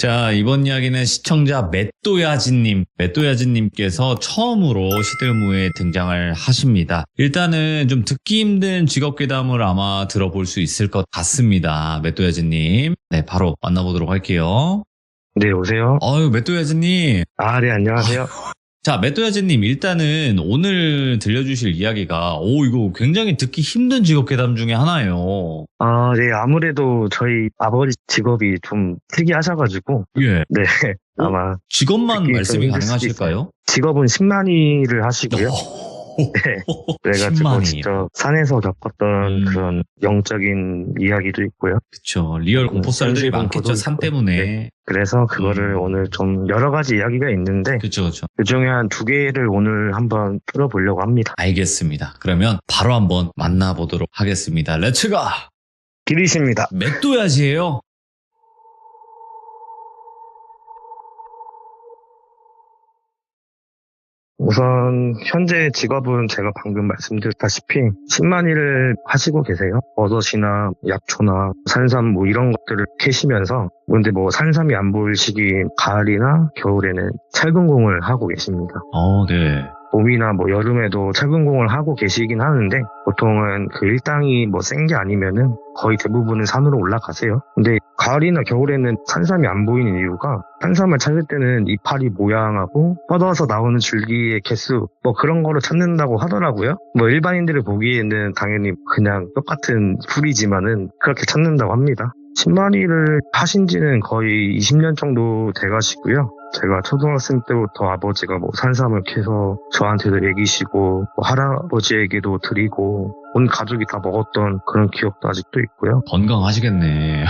자, 이번 이야기는 시청자 맷도야진님께서 처음으로 시들무에 등장을 하십니다. 일단은 좀 듣기 힘든 직업괴담을 아마 들어볼 수 있을 것 같습니다. 맷도야진님. 네, 바로 만나보도록 할게요. 네, 오세요. 맷도야진님. 네, 안녕하세요. 자, 맷도야진님, 일단은 오늘 들려주실 이야기가, 이거 굉장히 듣기 힘든 직업괴담 중에 하나예요. 네, 아무래도 저희 아버지 직업이 좀 특이하셔가지고. 예. 네, 아마. 직업만 말씀이 가능하실까요? 직업은 10만이를 하시고요. 네. 그래가지고 10만이. 직접 산에서 겪었던 그런 영적인 이야기도 있고요. 그쵸. 리얼 공포썰들이 많겠죠, 산 때문에. 네. 그래서 그거를 오늘 좀 여러 가지 이야기가 있는데. 그쵸. 그 중에 한 2개를 오늘 한번 풀어보려고 합니다. 알겠습니다. 그러면 바로 한번 만나보도록 하겠습니다. 렛츠가! 길이십니다. 맷도야지예요. 우선 현재 직업은 제가 방금 말씀드렸다시피 10만일을 하시고 계세요. 버섯이나 약초나 산삼 뭐 이런 것들을 캐시면서, 근데 뭐 산삼이 안 보일 시기 가을이나 겨울에는 철근공을 하고 계십니다. 네. 봄이나 뭐 여름에도 철근공을 하고 계시긴 하는데, 보통은 그 일당이 뭐 센 게 아니면은 거의 대부분은 산으로 올라가세요. 근데 가을이나 겨울에는 산삼이 안 보이는 이유가, 산삼을 찾을 때는 이파리 모양하고 뻗어서 나오는 줄기의 개수 뭐 그런 거를 찾는다고 하더라고요. 뭐 일반인들이 보기에는 당연히 그냥 똑같은 풀이지만은 그렇게 찾는다고 합니다. 10만리를 하신 지는 거의 20년 정도 돼가시고요. 제가 초등학생 때부터 아버지가 뭐 산삼을 캐서 저한테도 먹이시고, 뭐 할아버지에게도 드리고, 온 가족이 다 먹었던 그런 기억도 아직도 있고요. 건강하시겠네.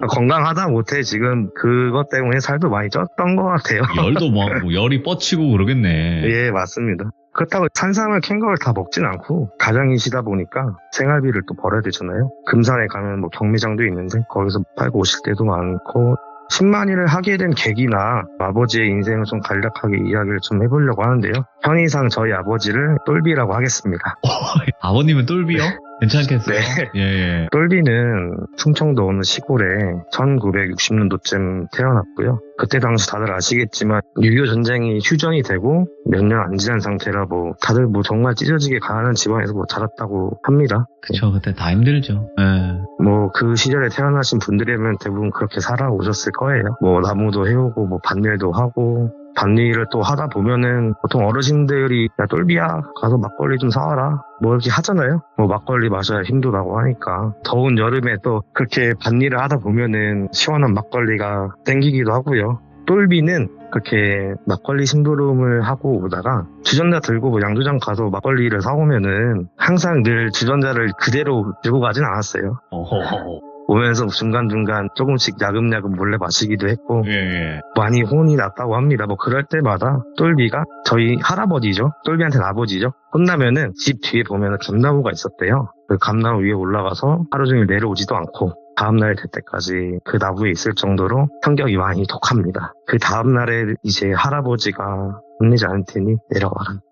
건강하다 못해 지금 그것 때문에 살도 많이 쪘던 것 같아요. 열도 뭐 열이 뻗치고 그러겠네. 예, 맞습니다. 그렇다고 산삼을 캔 걸 다 먹진 않고, 가장이시다 보니까 생활비를 또 벌어야 되잖아요. 금산에 가면 뭐 경매장도 있는데 거기서 팔고 오실 때도 많고. 10만일을 하게 된 계기나 아버지의 인생을 좀 간략하게 이야기를 좀 해보려고 하는데요. 편의상 저희 아버지를 똘비라고 하겠습니다. 아버님은 똘비요? 괜찮겠어요? 네. 예. 똘비는 충청도 어느 시골에 1960년도쯤 태어났고요. 그때 당시 다들 아시겠지만 6.25 전쟁이 휴전이 되고 몇 년 안 지난 상태라 뭐 다들 뭐 정말 찢어지게 가난한 집안에서 뭐 자랐다고 합니다. 그쵸. 그때 다 힘들죠. 예. 뭐 그 시절에 태어나신 분들이면 대부분 그렇게 살아오셨을 거예요. 뭐 나무도 해오고 뭐 밭일도 하고, 밭일을 또 하다 보면은 보통 어르신들이 야 똘비야 가서 막걸리 좀 사와라 뭐 이렇게 하잖아요. 뭐 막걸리 마셔야 힘도 나고 하니까 더운 여름에 또 그렇게 밭일을 하다 보면은 시원한 막걸리가 땡기기도 하고요. 똘비는 그렇게 막걸리 심부름을 하고 오다가 주전자 들고 뭐 양조장 가서 막걸리를 사오면은 항상 늘 주전자를 그대로 들고 가진 않았어요. 오면서 중간중간 조금씩 야금야금 몰래 마시기도 했고, 예. 많이 혼이 났다고 합니다. 뭐 그럴 때마다 똘비가, 저희 할아버지죠, 똘비한테는 아버지죠, 혼나면은 집 뒤에 보면은 감나무가 있었대요. 그 감나무 위에 올라가서 하루 종일 내려오지도 않고 다음날 될 때까지 그 나무에 있을 정도로 성격이 많이 독합니다. 그 다음날에 이제 할아버지가 혼내지 않을 테니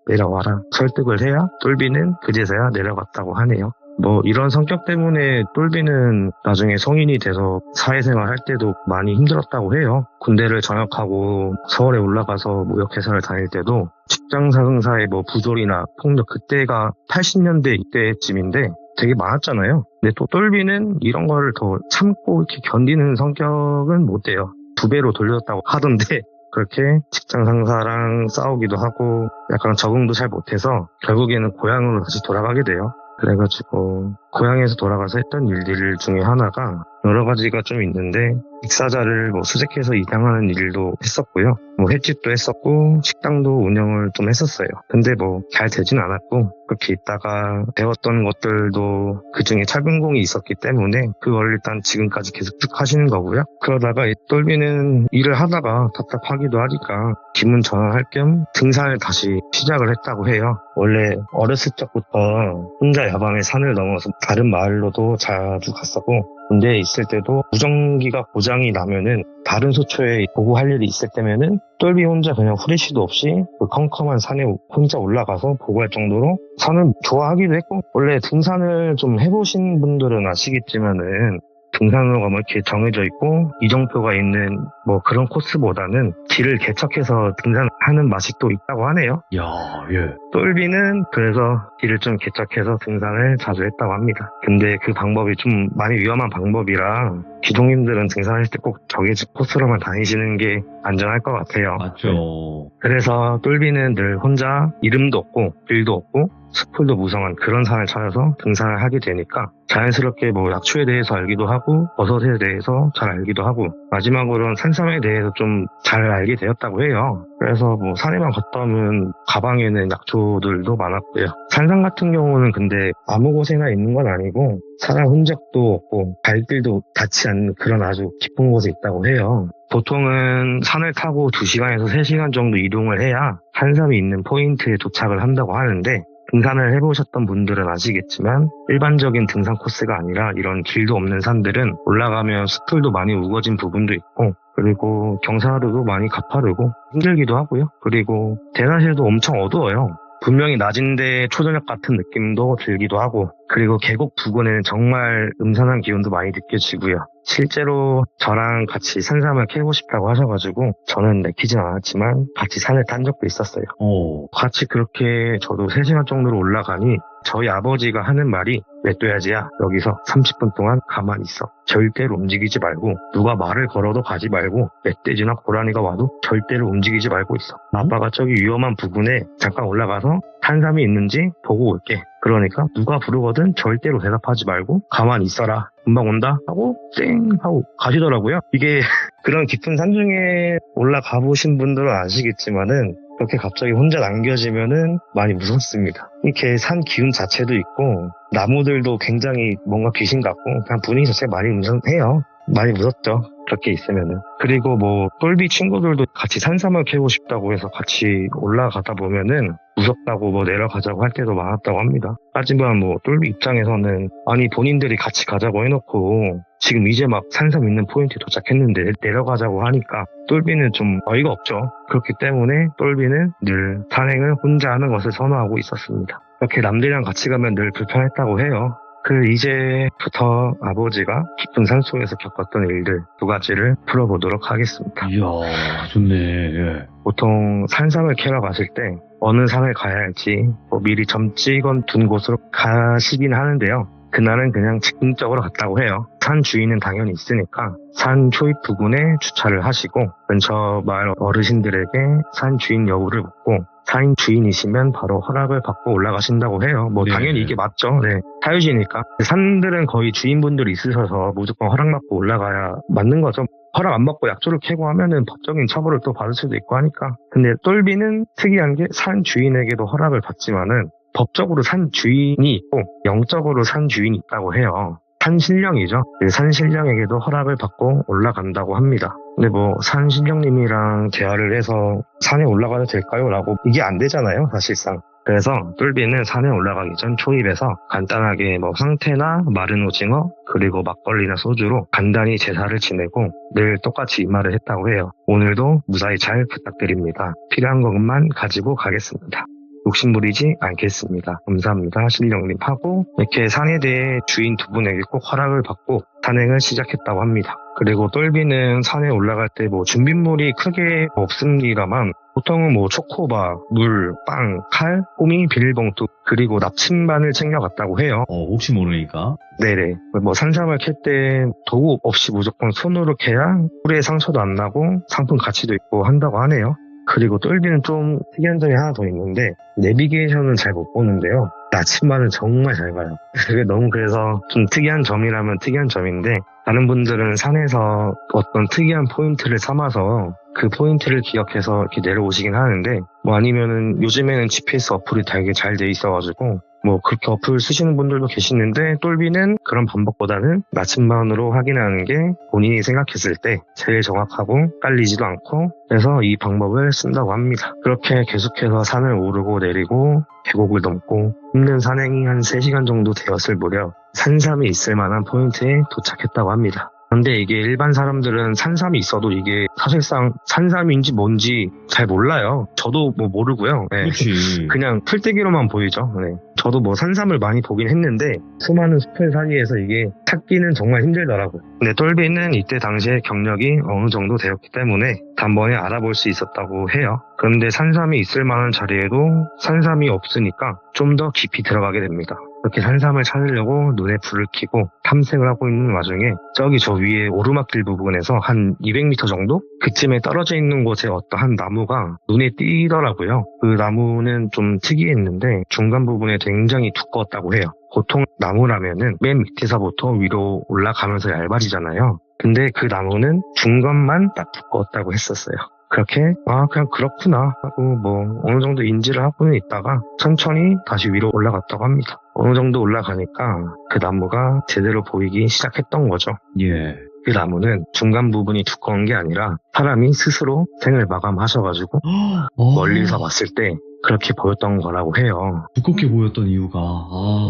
내려와라 설득을 해야 똘비는 그제서야 내려갔다고 하네요. 뭐 이런 성격 때문에 똘비는 나중에 성인이 돼서 사회생활 할 때도 많이 힘들었다고 해요. 군대를 전역하고 서울에 올라가서 무역회사를 다닐 때도 직장 상사의 뭐 부조리나 폭력, 그때가 80년대 이때쯤인데 되게 많았잖아요. 근데 또 똘비는 이런 거를 더 참고 이렇게 견디는 성격은 못 돼요. 2배로 돌렸다고 하던데, 그렇게 직장 상사랑 싸우기도 하고 약간 적응도 잘 못해서 결국에는 고향으로 다시 돌아가게 돼요. 그래가지고 고향에서 돌아가서 했던 일들 중에 하나가 여러 가지가 좀 있는데, 익사자를 뭐 수색해서 입양하는 일도 했었고요. 뭐 횟집도 했었고 식당도 운영을 좀 했었어요. 근데 뭐 잘 되진 않았고, 그렇게 있다가 배웠던 것들도 그중에 철분공이 있었기 때문에 그걸 일단 지금까지 계속 쭉 하시는 거고요. 그러다가 이 똘비는 일을 하다가 답답하기도 하니까 기분 전환할 겸 등산을 다시 시작을 했다고 해요. 원래 어렸을 적부터 혼자 야밤에 산을 넘어서 다른 마을로도 자주 갔었고, 군대에 있을 때도 무전기가 고장이 나면은 다른 소초에 보고할 일이 있을 때면은 똘비 혼자 그냥 후레쉬도 없이 그 컴컴한 산에 혼자 올라가서 보고할 정도로 산을 좋아하기도 했고, 원래 등산을 좀 해보신 분들은 아시겠지만은 등산로가 뭐 이렇게 정해져 있고 이정표가 있는 뭐 그런 코스보다는 길을 개척해서 등산하는 맛이 또 있다고 하네요. 야, 예. 똘비는 그래서 길을 좀 개척해서 등산을 자주 했다고 합니다. 근데 그 방법이 좀 많이 위험한 방법이라 기종님들은 등산할 때 꼭 정해진 코스로만 다니시는 게 안전할 것 같아요. 맞죠. 그래서 똘비는 늘 혼자 이름도 없고 길도 없고 숲풀도 무성한 그런 산을 찾아서 등산을 하게 되니까 자연스럽게 뭐 약초에 대해서 알기도 하고 버섯에 대해서 잘 알기도 하고 마지막으로는 산삼에 대해서 좀 잘 알게 되었다고 해요. 그래서 뭐 산에만 걷다 보면 가방에는 약초들도 많았고요. 산삼 같은 경우는 근데 아무 곳에나 있는 건 아니고 사람 흔적도 없고 발길도 닿지 않는 그런 아주 깊은 곳에 있다고 해요. 보통은 산을 타고 2시간에서 3시간 정도 이동을 해야 산삼이 있는 포인트에 도착을 한다고 하는데 등산을 해보셨던 분들은 아시겠지만 일반적인 등산 코스가 아니라 이런 길도 없는 산들은 올라가면 숲풀도 많이 우거진 부분도 있고 그리고 경사도도 많이 가파르고 힘들기도 하고요. 그리고 대낮에도 엄청 어두워요. 분명히 낮인데 초저녁 같은 느낌도 들기도 하고 그리고 계곡 부근에는 정말 음산한 기운도 많이 느껴지고요. 실제로 저랑 같이 산삼을 캐고 싶다고 하셔가지고 저는 내키진 않았지만 같이 산을 탄 적도 있었어요. 같이 그렇게 저도 3시간 정도로 올라가니 저희 아버지가 하는 말이 맷둬야지야 여기서 30분 동안 가만히 있어. 절대로 움직이지 말고 누가 말을 걸어도 가지 말고 멧돼지나 고라니가 와도 절대로 움직이지 말고 있어. 아빠가 저기 위험한 부분에 잠깐 올라가서 산삼이 있는지 보고 올게. 그러니까 누가 부르거든 절대로 대답하지 말고 가만히 있어라. 금방 온다 하고 쌩 하고 가시더라고요. 이게 그런 깊은 산 중에 올라가 보신 분들은 아시겠지만은 그렇게 갑자기 혼자 남겨지면은 많이 무섭습니다. 이렇게 산 기운 자체도 있고 나무들도 굉장히 뭔가 귀신 같고 그냥 분위기 자체가 많이 무섭해요. 많이 무섭죠. 그렇게 있으면은. 그리고 뭐 똘비 친구들도 같이 산삼을 캐고 싶다고 해서 같이 올라가다 보면은 무섭다고 뭐 내려가자고 할 때도 많았다고 합니다. 하지만 뭐 똘비 입장에서는 아니 본인들이 같이 가자고 해놓고 지금 이제 막 산삼 있는 포인트에 도착했는데 내려가자고 하니까 똘비는 좀 어이가 없죠. 그렇기 때문에 똘비는 늘 산행을 혼자 하는 것을 선호하고 있었습니다. 이렇게 남들이랑 같이 가면 늘 불편했다고 해요. 이제부터 아버지가 깊은 산속에서 겪었던 일들 2가지를 풀어보도록 하겠습니다. 이야, 좋네. 예. 보통 산삼을 캐러 가실 때 어느 산을 가야 할지 미리 점 찍어둔 곳으로 가시긴 하는데요. 그날은 그냥 즉흥적으로 갔다고 해요. 산 주인은 당연히 있으니까 산 초입 부근에 주차를 하시고 근처 마을 어르신들에게 산 주인 여부를 묻고 산 주인이시면 바로 허락을 받고 올라가신다고 해요. 뭐 네. 당연히 이게 맞죠. 네. 사유지니까. 산들은 거의 주인분들이 있으셔서 무조건 허락받고 올라가야 맞는 거죠. 허락 안 받고 약초를 캐고 하면은 법적인 처벌을 또 받을 수도 있고 하니까. 근데 똘비는 특이한 게 산 주인에게도 허락을 받지만은 법적으로 산 주인이 있고 영적으로 산 주인이 있다고 해요. 산신령이죠. 산신령에게도 허락을 받고 올라간다고 합니다. 근데 뭐 산신령님이랑 대화를 해서 산에 올라가도 될까요? 라고 이게 안 되잖아요, 사실상. 그래서 똘비는 산에 올라가기 전 초입에서 간단하게 뭐 황태나 마른 오징어 그리고 막걸리나 소주로 간단히 제사를 지내고 늘 똑같이 이 말을 했다고 해요. 오늘도 무사히 잘 부탁드립니다. 필요한 것만 가지고 가겠습니다. 욕심부리지 않겠습니다. 감사합니다. 신령님 하고 이렇게 산에 대해 주인 2분에게 꼭 허락을 받고 산행을 시작했다고 합니다. 그리고 똘비는 산에 올라갈 때 뭐 준비물이 크게 없습니다만 보통은 뭐 초코바, 물, 빵, 칼, 호미, 비닐봉투 그리고 납침반을 챙겨갔다고 해요. 혹시 모르니까. 네네. 뭐 산삼을 캘 때 도구 없이 무조건 손으로 캐야 뿔에 상처도 안 나고 상품 가치도 있고 한다고 하네요. 그리고 똘비는 좀 특이한 점이 하나 더 있는데 내비게이션은 잘 못 보는데요. 나침반은 정말 잘 가요. 그게 너무 그래서 좀 특이한 점이라면 특이한 점인데 다른 분들은 산에서 어떤 특이한 포인트를 삼아서 그 포인트를 기억해서 이렇게 내려오시긴 하는데 뭐 아니면은 요즘에는 GPS 어플이 되게 잘 돼 있어가지고 뭐 그렇게 어플 쓰시는 분들도 계시는데 똘비는 그런 방법보다는 나침반으로 확인하는 게 본인이 생각했을 때 제일 정확하고 깔리지도 않고 그래서 이 방법을 쓴다고 합니다. 그렇게 계속해서 산을 오르고 내리고 계곡을 넘고 힘든 산행이 한 3시간 정도 되었을 무렵 산삼이 있을 만한 포인트에 도착했다고 합니다. 근데 이게 일반 사람들은 산삼이 있어도 이게 사실상 산삼인지 뭔지 잘 몰라요. 저도 뭐 모르고요. 네. 그렇지. 그냥 풀떼기로만 보이죠. 네. 저도 뭐 산삼을 많이 보긴 했는데 수많은 숲을 사이에서 이게 찾기는 정말 힘들더라고요. 근데 똘비는 이때 당시에 경력이 어느 정도 되었기 때문에 단번에 알아볼 수 있었다고 해요. 그런데 산삼이 있을 만한 자리에도 산삼이 없으니까 좀 더 깊이 들어가게 됩니다. 이렇게 산삼을 찾으려고 눈에 불을 켜고 탐색을 하고 있는 와중에 저기 저 위에 오르막길 부분에서 한 200m 정도? 그쯤에 떨어져 있는 곳에 어떠한 나무가 눈에 띄더라고요. 그 나무는 좀 특이했는데 중간 부분에 굉장히 두꺼웠다고 해요. 보통 나무라면은 맨 밑에서부터 위로 올라가면서 얇아지잖아요. 근데 그 나무는 중간만 딱 두꺼웠다고 했었어요. 그렇게 그냥 그렇구나 하고 뭐 어느 정도 인지를 하고는 있다가 천천히 다시 위로 올라갔다고 합니다. 어느 정도 올라가니까 그 나무가 제대로 보이기 시작했던 거죠. 예. 그 나무는 중간 부분이 두꺼운 게 아니라 사람이 스스로 생을 마감하셔가지고 멀리서 봤을 때 그렇게 보였던 거라고 해요. 두껍게 보였던 이유가.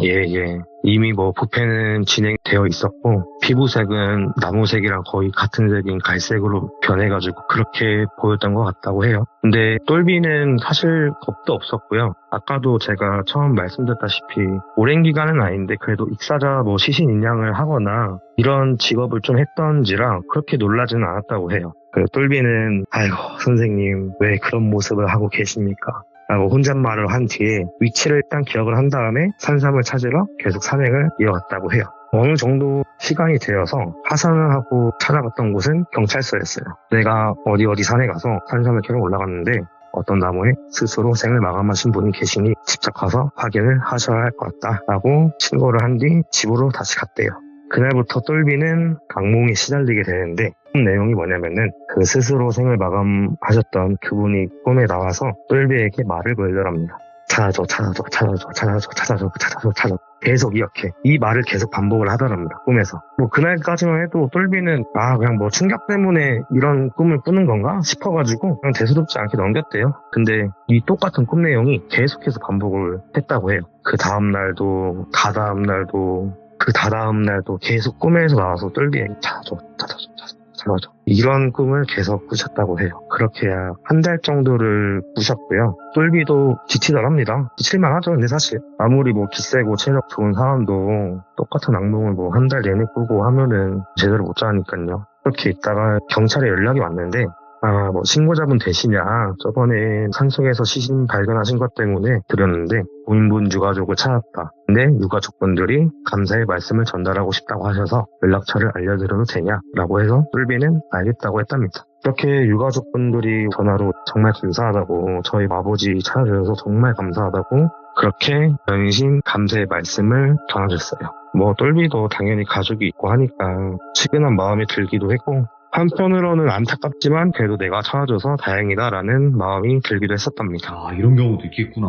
예. 이미 뭐 부패는 진행되어 있었고 피부색은 나무색이랑 거의 같은 색인 갈색으로 변해가지고 그렇게 보였던 것 같다고 해요. 근데 똘비는 사실 겁도 없었고요. 아까도 제가 처음 말씀드렸다시피 오랜 기간은 아닌데 그래도 익사자 뭐 시신 인양을 하거나 이런 직업을 좀 했던지라 그렇게 놀라지는 않았다고 해요. 똘비는 아이고 선생님 왜 그런 모습을 하고 계십니까? 라고 혼잣말을 한 뒤에 위치를 일단 기억을 한 다음에 산삼을 찾으러 계속 산행을 이어갔다고 해요. 어느 정도 시간이 되어서 하산을 하고 찾아갔던 곳은 경찰서였어요. 내가 어디 산에 가서 산삼을 캐러 올라갔는데 어떤 나무에 스스로 생을 마감하신 분이 계시니 직접 가서 확인을 하셔야 할 것 같다 라고 신고를 한 뒤 집으로 다시 갔대요. 그날부터 똘비는 악몽에 시달리게 되는데 내용이 뭐냐면은 그 스스로 생을 마감하셨던 그분이 꿈에 나와서 똘비에게 말을 걸더랍니다. 찾아줘. 계속 이렇게 이 말을 계속 반복을 하더랍니다. 꿈에서. 뭐 그날까지만 해도 똘비는 그냥 뭐 충격 때문에 이런 꿈을 꾸는 건가 싶어가지고 그냥 대수롭지 않게 넘겼대요. 근데 이 똑같은 꿈 내용이 계속해서 반복을 했다고 해요. 그 다음날도 그 다다음날도 계속 꿈에서 나와서 똘비에게 찾아줘. 이런 꿈을 계속 꾸셨다고 해요. 그렇게 한 달 정도를 꾸셨고요. 똘비도 지치더랍니다. 지칠만하죠. 근데 사실 아무리 뭐 기세고 체력 좋은 사람도 똑같은 악몽을 뭐 한 달 내내 꾸고 하면은 제대로 못 자니까요. 그렇게 있다가 경찰에 연락이 왔는데 뭐 신고자분 되시냐, 저번에 산속에서 시신 발견하신 것 때문에 드렸는데 고인분 유가족을 찾았다. 근데 유가족분들이 감사의 말씀을 전달하고 싶다고 하셔서 연락처를 알려드려도 되냐라고 해서 똘비는 알겠다고 했답니다. 이렇게 유가족분들이 전화로 정말 감사하다고, 저희 아버지 찾아주셔서 정말 감사하다고 그렇게 연신 감사의 말씀을 전하셨어요. 뭐 똘비도 당연히 가족이 있고 하니까 측은한 마음이 들기도 했고, 한편으로는 안타깝지만 그래도 내가 찾아줘서 다행이다라는 마음이 들기도 했었답니다. 이런 경우도 있겠구나.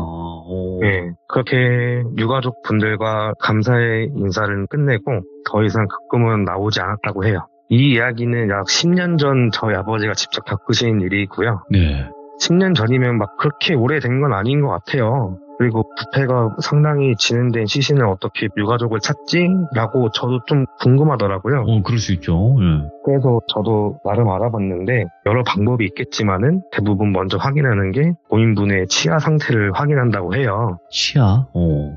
네, 그렇게 유가족 분들과 감사의 인사를 끝내고 더 이상 그 꿈은 나오지 않았다고 해요. 이 이야기는 약 10년 전 저희 아버지가 직접 겪으신 일이고요. 네. 10년 전이면 막 그렇게 오래된 건 아닌 것 같아요. 그리고 부패가 상당히 진행된 시신을 어떻게 유가족을 찾지? 라고 저도 좀 궁금하더라고요. 그럴 수 있죠. 예. 그래서 저도 나름 알아봤는데 여러 방법이 있겠지만은 대부분 먼저 확인하는 게 본인분의 치아 상태를 확인한다고 해요. 치아?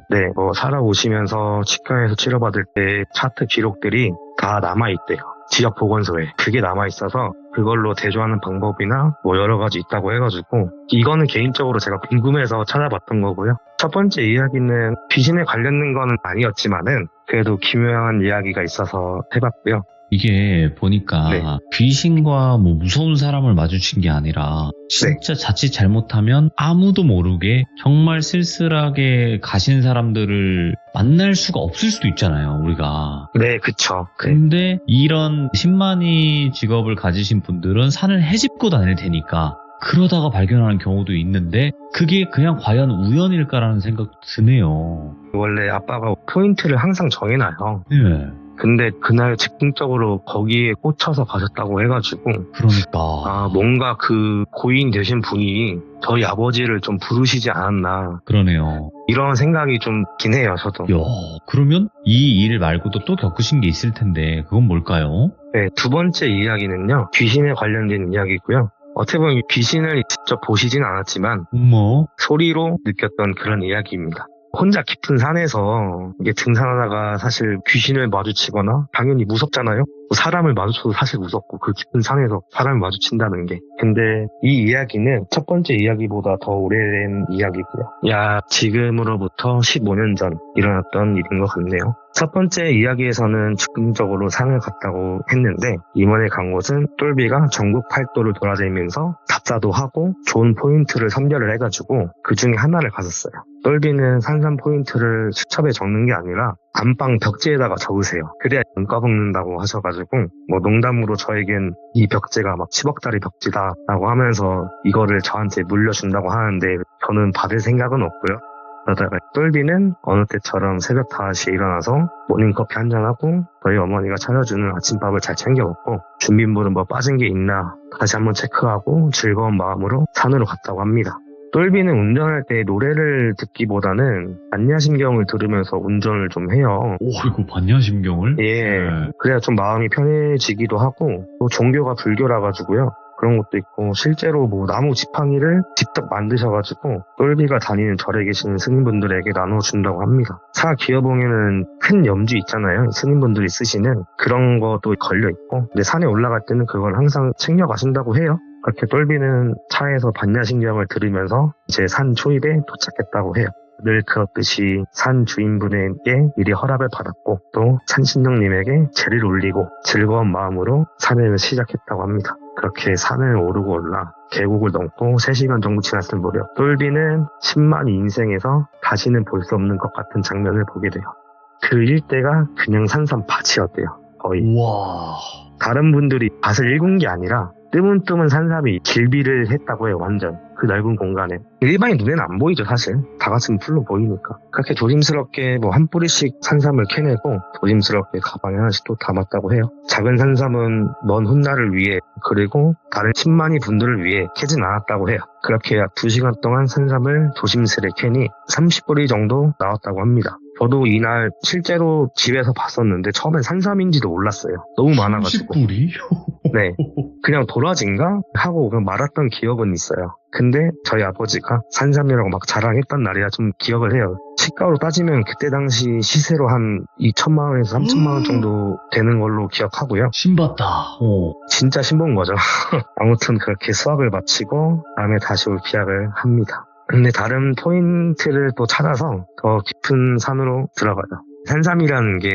네, 살아오시면서 치과에서 치료받을 때 차트 기록들이 다 남아있대요. 지역 보건소에. 그게 남아있어서 그걸로 대조하는 방법이나 여러 가지 있다고 해가지고 이거는 개인적으로 제가 궁금해서 찾아봤던 거고요. 첫 번째 이야기는 귀신에 관련된 거는 아니었지만은 그래도 기묘한 이야기가 있어서 해봤고요. 이게 보니까 네. 귀신과 무서운 사람을 마주친 게 아니라 진짜 자칫 잘못하면 아무도 모르게 정말 쓸쓸하게 가신 사람들을 만날 수가 없을 수도 있잖아요, 우리가. 네, 그쵸. 근데 이런 신만이 직업을 가지신 분들은 산을 헤집고 다닐 테니까 그러다가 발견하는 경우도 있는데 그게 그냥 과연 우연일까라는 생각도 드네요. 원래 아빠가 포인트를 항상 정해놔요. 네. 근데 그날 즉흥적으로 거기에 꽂혀서 가셨다고 해가지고 그러니까 뭔가 그 고인 되신 분이 저희 아버지를 좀 부르시지 않았나. 그러네요. 이런 생각이 좀 드네요, 저도. 그러면 이 일 말고도 또 겪으신 게 있을 텐데 그건 뭘까요? 네, 두 번째 이야기는요, 귀신에 관련된 이야기고요. 어떻게 보면 귀신을 직접 보시진 않았지만 어머. 소리로 느꼈던 그런 이야기입니다. 혼자 깊은 산에서 이게 등산하다가 사실 귀신을 마주치거나 당연히 무섭잖아요. 사람을 마주쳐도 사실 무섭고 그 깊은 산에서 사람을 마주친다는 게. 근데 이 이야기는 첫 번째 이야기보다 더 오래된 이야기고요. 약 지금으로부터 15년 전 일어났던 일인 것 같네요. 첫 번째 이야기에서는 즉흥적으로 산을 갔다고 했는데 이번에 간 곳은 똘비가 전국 팔도를 돌아다니면서 답사도 하고 좋은 포인트를 선별을 해가지고 그 중에 하나를 갔었어요. 똘비는 산삼 포인트를 수첩에 적는 게 아니라 안방 벽지에다가 적으세요. 그래야 안 까먹는다고 하셔가지고 뭐 농담으로 저에겐 이 벽지가 막 10억짜리 벽지다라고 하면서 이거를 저한테 물려준다고 하는데 저는 받을 생각은 없고요. 그러다가 똘비는 어느 때처럼 새벽 5시에 일어나서 모닝커피 한잔하고 저희 어머니가 차려주는 아침밥을 잘 챙겨 먹고 준비물은 뭐 빠진 게 있나 다시 한번 체크하고 즐거운 마음으로 산으로 갔다고 합니다. 똘비는 운전할 때 노래를 듣기보다는 반야심경을 들으면서 운전을 좀 해요. 오, 이거 반야심경을? 예, 네. 그래야 좀 마음이 편해지기도 하고 또 종교가 불교라 가지고요. 그런 것도 있고 실제로 뭐 나무 지팡이를 직접 만드셔가지고 똘비가 다니는 절에 계시는 스님분들에게 나눠준다고 합니다. 사 기어봉에는 큰 염주 있잖아요. 스님분들이 쓰시는 그런 것도 걸려있고 근데 산에 올라갈 때는 그걸 항상 챙겨가신다고 해요. 그렇게 똘비는 차에서 반야심경을 들으면서 이제 산 초입에 도착했다고 해요. 늘 그렇듯이 산 주인분에게 미리 허락을 받았고 또 산신령님에게 제를 올리고 즐거운 마음으로 산행을 시작했다고 합니다. 그렇게 산을 오르고 올라 계곡을 넘고 3시간 정도 지났을 무렵 똘비는 10만이 인생에서 다시는 볼 수 없는 것 같은 장면을 보게 돼요. 그 일대가 그냥 산삼 밭이었대요. 거의. 와. 다른 분들이 밭을 일군 게 아니라 뜨문뜨문 산삼이 길비를 했다고 해요. 완전 그 넓은 공간에. 일반인 눈에는 안 보이죠 사실. 다 같으면 풀로 보이니까. 그렇게 조심스럽게 뭐 한 뿌리씩 산삼을 캐내고 조심스럽게 가방에 하나씩 또 담았다고 해요. 작은 산삼은 먼 훗날을 위해 그리고 다른 10만이 분들을 위해 캐진 않았다고 해요. 그렇게 약 2시간 동안 산삼을 조심스레 캐니 30뿌리 정도 나왔다고 합니다. 저도 이날 실제로 집에서 봤었는데 처음엔 산삼인지도 몰랐어요. 너무 많아가지고. 30뿌리? 네. 그냥 도라지인가? 하고 그냥 말았던 기억은 있어요. 근데 저희 아버지가 산삼이라고 막 자랑했던 날이라 좀 기억을 해요. 시가로 따지면 그때 당시 시세로 한 2천만 원에서 3천만 원 정도 되는 걸로 기억하고요. 신봤다. 진짜 신본 거죠. 아무튼 그렇게 수학을 마치고 다음에 다시 올 기약을 합니다. 근데 다른 포인트를 또 찾아서 더 깊은 산으로 들어가요. 산삼이라는 게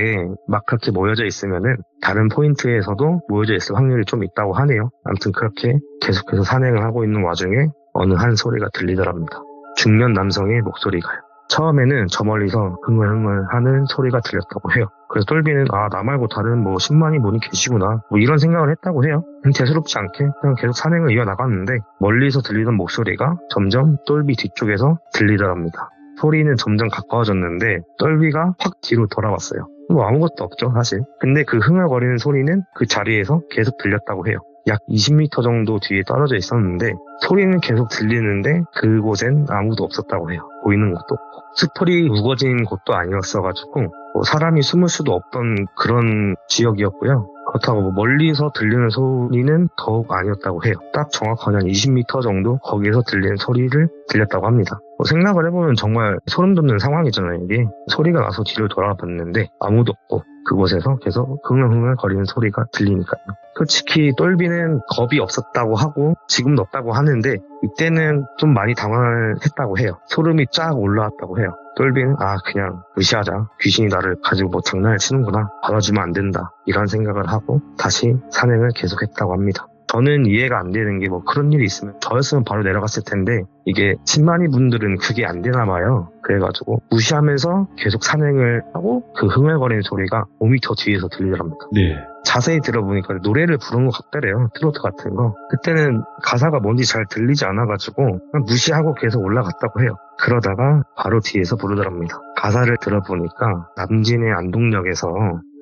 막 그렇게 모여져 있으면은 다른 포인트에서도 모여져 있을 확률이 좀 있다고 하네요. 아무튼 그렇게 계속해서 산행을 하고 있는 와중에 어느 한 소리가 들리더랍니다. 중년 남성의 목소리가요. 처음에는 저 멀리서 흥얼흥얼 하는 소리가 들렸다고 해요. 그래서 똘비는 나 말고 다른 뭐 10만이 분이 계시구나 뭐 이런 생각을 했다고 해요. 대수롭지 않게 그냥 계속 산행을 이어나갔는데 멀리서 들리던 목소리가 점점 똘비 뒤쪽에서 들리더랍니다. 소리는 점점 가까워졌는데 똘비가 확 뒤로 돌아왔어요. 뭐 아무것도 없죠 사실. 근데 그 흥얼거리는 소리는 그 자리에서 계속 들렸다고 해요. 약 20m 정도 뒤에 떨어져 있었는데 소리는 계속 들리는데 그곳엔 아무도 없었다고 해요. 보이는 것도 없고. 숲풀이 우거진 곳도 아니었어가지고 뭐 사람이 숨을 수도 없던 그런 지역이었고요. 그렇다고 뭐 멀리서 들리는 소리는 더욱 아니었다고 해요. 딱 정확하게 한 20m 정도 거기에서 들리는 소리를 들렸다고 합니다. 생각을 해보면 정말 소름 돋는 상황이잖아요. 이게 소리가 나서 뒤를 돌아봤는데 아무도 없고 그곳에서 계속 흥얼흥얼 거리는 소리가 들리니까요. 솔직히 똘비는 겁이 없었다고 하고 지금도 없다고 하는데 이때는 좀 많이 당황을 했다고 해요. 소름이 쫙 올라왔다고 해요. 똘비는 그냥 무시하자. 귀신이 나를 가지고 뭐 장난을 치는구나. 받아주면 안 된다. 이런 생각을 하고 다시 산행을 계속했다고 합니다. 저는 이해가 안 되는 게 뭐 그런 일이 있으면 저였으면 바로 내려갔을 텐데 이게 10만이 분들은 그게 안 되나 봐요. 그래가지고 무시하면서 계속 산행을 하고 그 흥얼거리는 소리가 5m 뒤에서 들리더랍니다. 네. 자세히 들어보니까 노래를 부른 것 같더래요. 트로트 같은 거. 그때는 가사가 뭔지 잘 들리지 않아가지고 그냥 무시하고 계속 올라갔다고 해요. 그러다가 바로 뒤에서 부르더랍니다. 가사를 들어보니까 남진의 안동역에서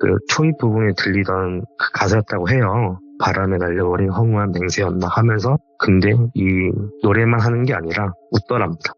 그 초입 부분에 들리던 그 가사였다고 해요. 바람에 날려버린 허무한 맹세였나 하면서 근데 이 노래만 하는 게 아니라 웃더랍니다.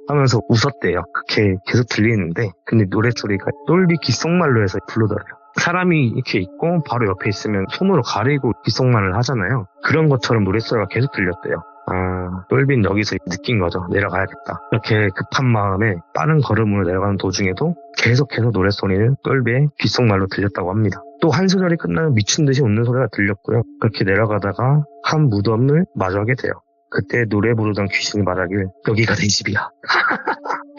하면서 웃었대요. 그렇게 계속 들리는데 근데 노래소리가 똘비 귓속말로 해서 부르더래요. 사람이 이렇게 있고 바로 옆에 있으면 손으로 가리고 귓속말을 하잖아요. 그런 것처럼 노랫소리가 계속 들렸대요. 아, 똘비는 여기서 느낀 거죠. 내려가야겠다. 이렇게 급한 마음에 빠른 걸음으로 내려가는 도중에도 계속해서 노랫소리는 똘비의 귓속말로 들렸다고 합니다. 또 한 소절이 끝나면 미친 듯이 웃는 소리가 들렸고요. 그렇게 내려가다가 한 무덤을 마주하게 돼요. 그때 노래 부르던 귀신이 말하길 여기가 내 집이야.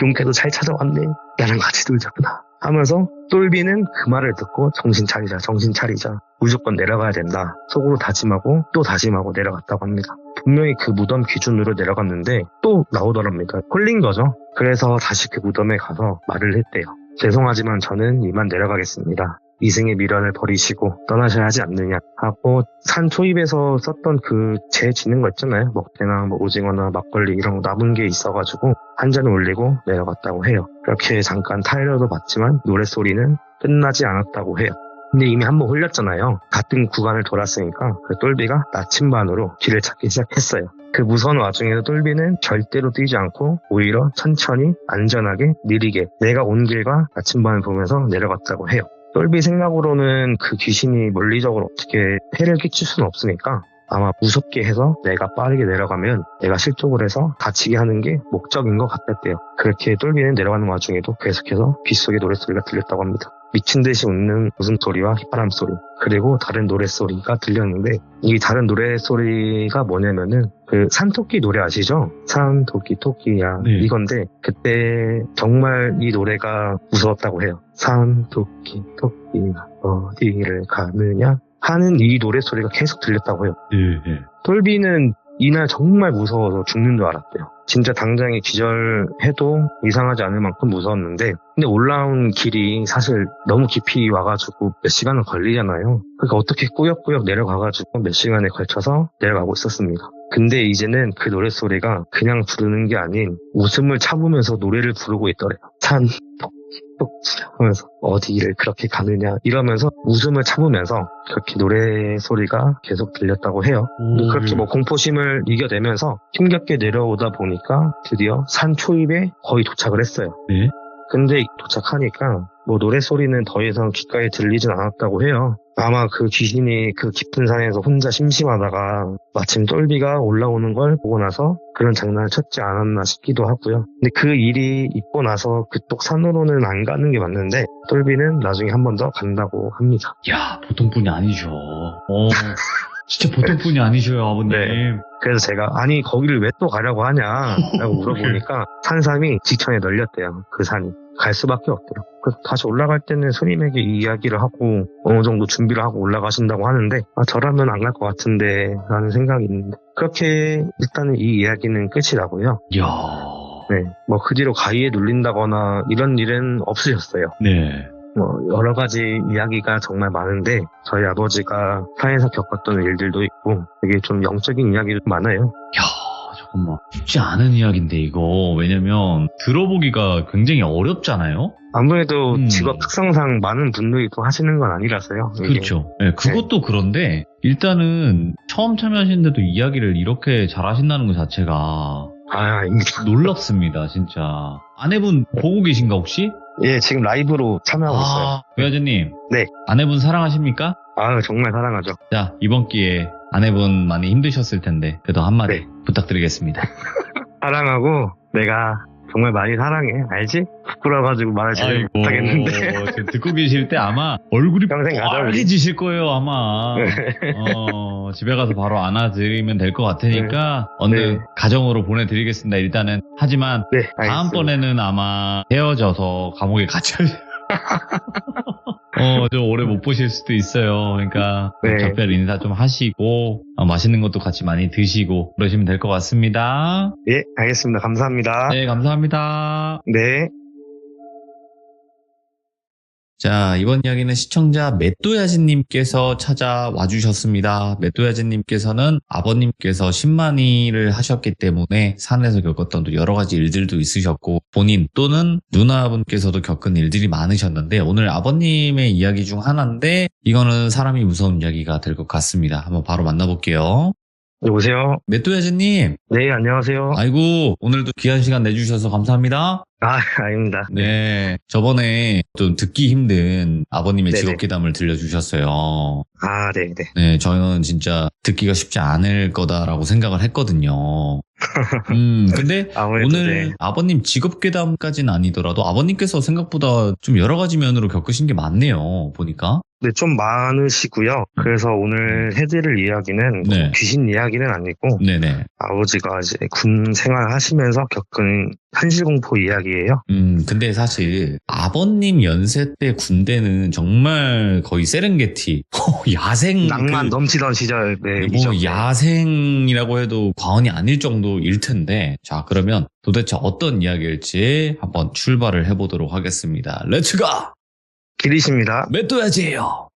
용케도 잘 찾아왔네. 나랑 같이 놀자꾸나. 하면서 똘비는 그 말을 듣고 정신 차리자. 무조건 내려가야 된다. 속으로 다짐하고 또 다짐하고 내려갔다고 합니다. 분명히 그 무덤 기준으로 내려갔는데 또 나오더랍니다. 홀린 거죠. 그래서 다시 그 무덤에 가서 말을 했대요. 죄송하지만 저는 이만 내려가겠습니다. 이승의 미련을 버리시고 떠나셔야 하지 않느냐 하고 산 초입에서 썼던 그 재 짓는 거 있잖아요. 먹대나 뭐 오징어나 막걸리 이런 거 남은 게 있어가지고 한 잔을 올리고 내려갔다고 해요. 그렇게 잠깐 타이러도 봤지만 노랫소리는 끝나지 않았다고 해요. 근데 이미 한번 홀렸잖아요. 같은 구간을 돌았으니까 그 똘비가 나침반으로 길을 찾기 시작했어요. 그 무서운 와중에도 똘비는 절대로 뛰지 않고 오히려 천천히 안전하게 느리게 내가 온 길과 나침반을 보면서 내려갔다고 해요. 똘비 생각으로는 그 귀신이 물리적으로 어떻게 해를 끼칠 수는 없으니까 아마 무섭게 해서 내가 빠르게 내려가면 내가 실족을 해서 다치게 하는 게 목적인 것 같았대요. 그렇게 똘비는 내려가는 와중에도 계속해서 귓속에 노랫소리가 들렸다고 합니다. 미친 듯이 웃는 웃음소리와 휘파람 소리 그리고 다른 노랫소리가 들렸는데 이 다른 노랫소리가 뭐냐면은 그 산토끼 노래 아시죠? 산토끼 토끼야 네. 이건데 그때 정말 이 노래가 무서웠다고 해요. 산토끼 토끼야 어디를 가느냐 하는 이 노랫소리가 계속 들렸다고 해요. 네. 똘비는 이날 정말 무서워서 죽는 줄 알았대요. 진짜 당장에 기절해도 이상하지 않을 만큼 무서웠는데 근데 올라온 길이 사실 너무 깊이 와가지고 몇 시간은 걸리잖아요. 그러니까 어떻게 꾸역꾸역 내려가가지고 몇 시간에 걸쳐서 내려가고 있었습니다. 근데 이제는 그 노랫소리가 그냥 부르는 게 아닌 웃음을 참으면서 노래를 부르고 있더래요. 하면서 어디를 그렇게 가느냐 이러면서 웃음을 참으면서 그렇게 노래 소리가 계속 들렸다고 해요. 그렇게 뭐 공포심을 이겨내면서 힘겹게 내려오다 보니까 드디어 산 초입에 거의 도착을 했어요. 네? 근데 도착하니까 뭐 노래소리는 더 이상 귓가에 들리진 않았다고 해요. 아마 그 귀신이 그 깊은 산에서 혼자 심심하다가 마침 똘비가 올라오는 걸 보고 나서 그런 장난을 쳤지 않았나 싶기도 하고요. 근데 그 일이 있고 나서 그쪽 산으로는 안 가는 게 맞는데 똘비는 나중에 한 번 더 간다고 합니다. 야, 보통 분이 아니죠. 진짜 보통 분이 아니셔요, 아버님. 네. 그래서 제가 아니 거기를 왜 또 가려고 하냐 라고 물어보니까 산삼이 직천에 널렸대요. 그 산이. 갈 수밖에 없대요. 그래서 다시 올라갈 때는 스님에게 이 이야기를 하고 어느 정도 준비를 하고 올라가신다고 하는데 저라면 안 갈 것 같은데 라는 생각이 있는데 그렇게 일단은 이 이야기는 끝이 나고요. 이야. 네, 뭐 그 뒤로 가위에 눌린다거나 이런 일은 없으셨어요. 네. 뭐 여러 가지 이야기가 정말 많은데 저희 아버지가 산에서 겪었던 일들도 있고 되게 좀 영적인 이야기도 많아요. 야, 잠깐만. 쉽지 않은 이야기인데, 이거. 왜냐면, 들어보기가 굉장히 어렵잖아요? 아무래도 직업 특성상 많은 분들이 또 하시는 건 아니라서요. 이게. 그렇죠. 네, 그것도 그런데, 일단은, 처음 참여하시는데도 이야기를 이렇게 잘 하신다는 것 자체가, 아닙니다. 놀랍습니다, 진짜. 아내분 보고 계신가, 혹시? 예, 지금 라이브로 참여하고 있어요. 외아저님. 네. 아내분 사랑하십니까? 정말 사랑하죠. 자, 이번 기회에 아내분 많이 힘드셨을 텐데, 그래도 한마디 네. 부탁드리겠습니다. 사랑하고, 내가 정말 많이 사랑해. 알지? 부끄러워가지고 말을 제대로 못하겠는데. 지금 듣고 계실 때 아마 얼굴이 평생 가죠, 빨개지실 거예요, 아마. 집에 가서 바로 안아드리면 될 것 같으니까, 어느 네. 가정으로 보내드리겠습니다, 일단은. 하지만, 네, 알겠습니다. 다음번에는 아마 헤어져서 감옥에 갇혀야 좀 오래 못 보실 수도 있어요. 그러니까, 네. 작별 인사 좀 하시고, 맛있는 것도 같이 많이 드시고, 그러시면 될 것 같습니다. 예, 알겠습니다. 감사합니다. 네, 감사합니다. 네. 자, 이번 이야기는 시청자 맷도야진님께서 찾아와 주셨습니다. 맷도야진님께서는 아버님께서 신만이를 하셨기 때문에 산에서 겪었던 또 여러 가지 일들도 있으셨고 본인 또는 누나분께서도 겪은 일들이 많으셨는데 오늘 아버님의 이야기 중 하나인데 이거는 사람이 무서운 이야기가 될 것 같습니다. 한번 바로 만나볼게요. 여보세요? 메뚜야지님, 네, 안녕하세요. 아이고, 오늘도 귀한 시간 내주셔서 감사합니다. 아닙니다. 네. 저번에 좀 듣기 힘든 아버님의 네네. 직업괴담을 들려주셨어요. 네네. 네, 저는 진짜 듣기가 쉽지 않을 거다라고 생각을 했거든요. 근데 아무래도 오늘 네. 아버님 직업괴담까지는 아니더라도 아버님께서 생각보다 좀 여러 가지 면으로 겪으신 게 많네요, 보니까. 네, 좀 많으시고요. 그래서 오늘 해드릴 이야기는 네. 귀신 이야기는 아니고 네네. 아버지가 이제 군 생활하시면서 겪은 현실공포 이야기예요. 근데 사실 아버님 연세 때 군대는 정말 거의 세렝게티, 야생, 낭만 넘치던 시절 얘기죠. 뭐 야생이라고 해도 과언이 아닐 정도일 텐데, 자, 그러면 도대체 어떤 이야기일지 한번 출발을 해보도록 하겠습니다. 렛츠가! 길이십니다. 메뚜야지예요.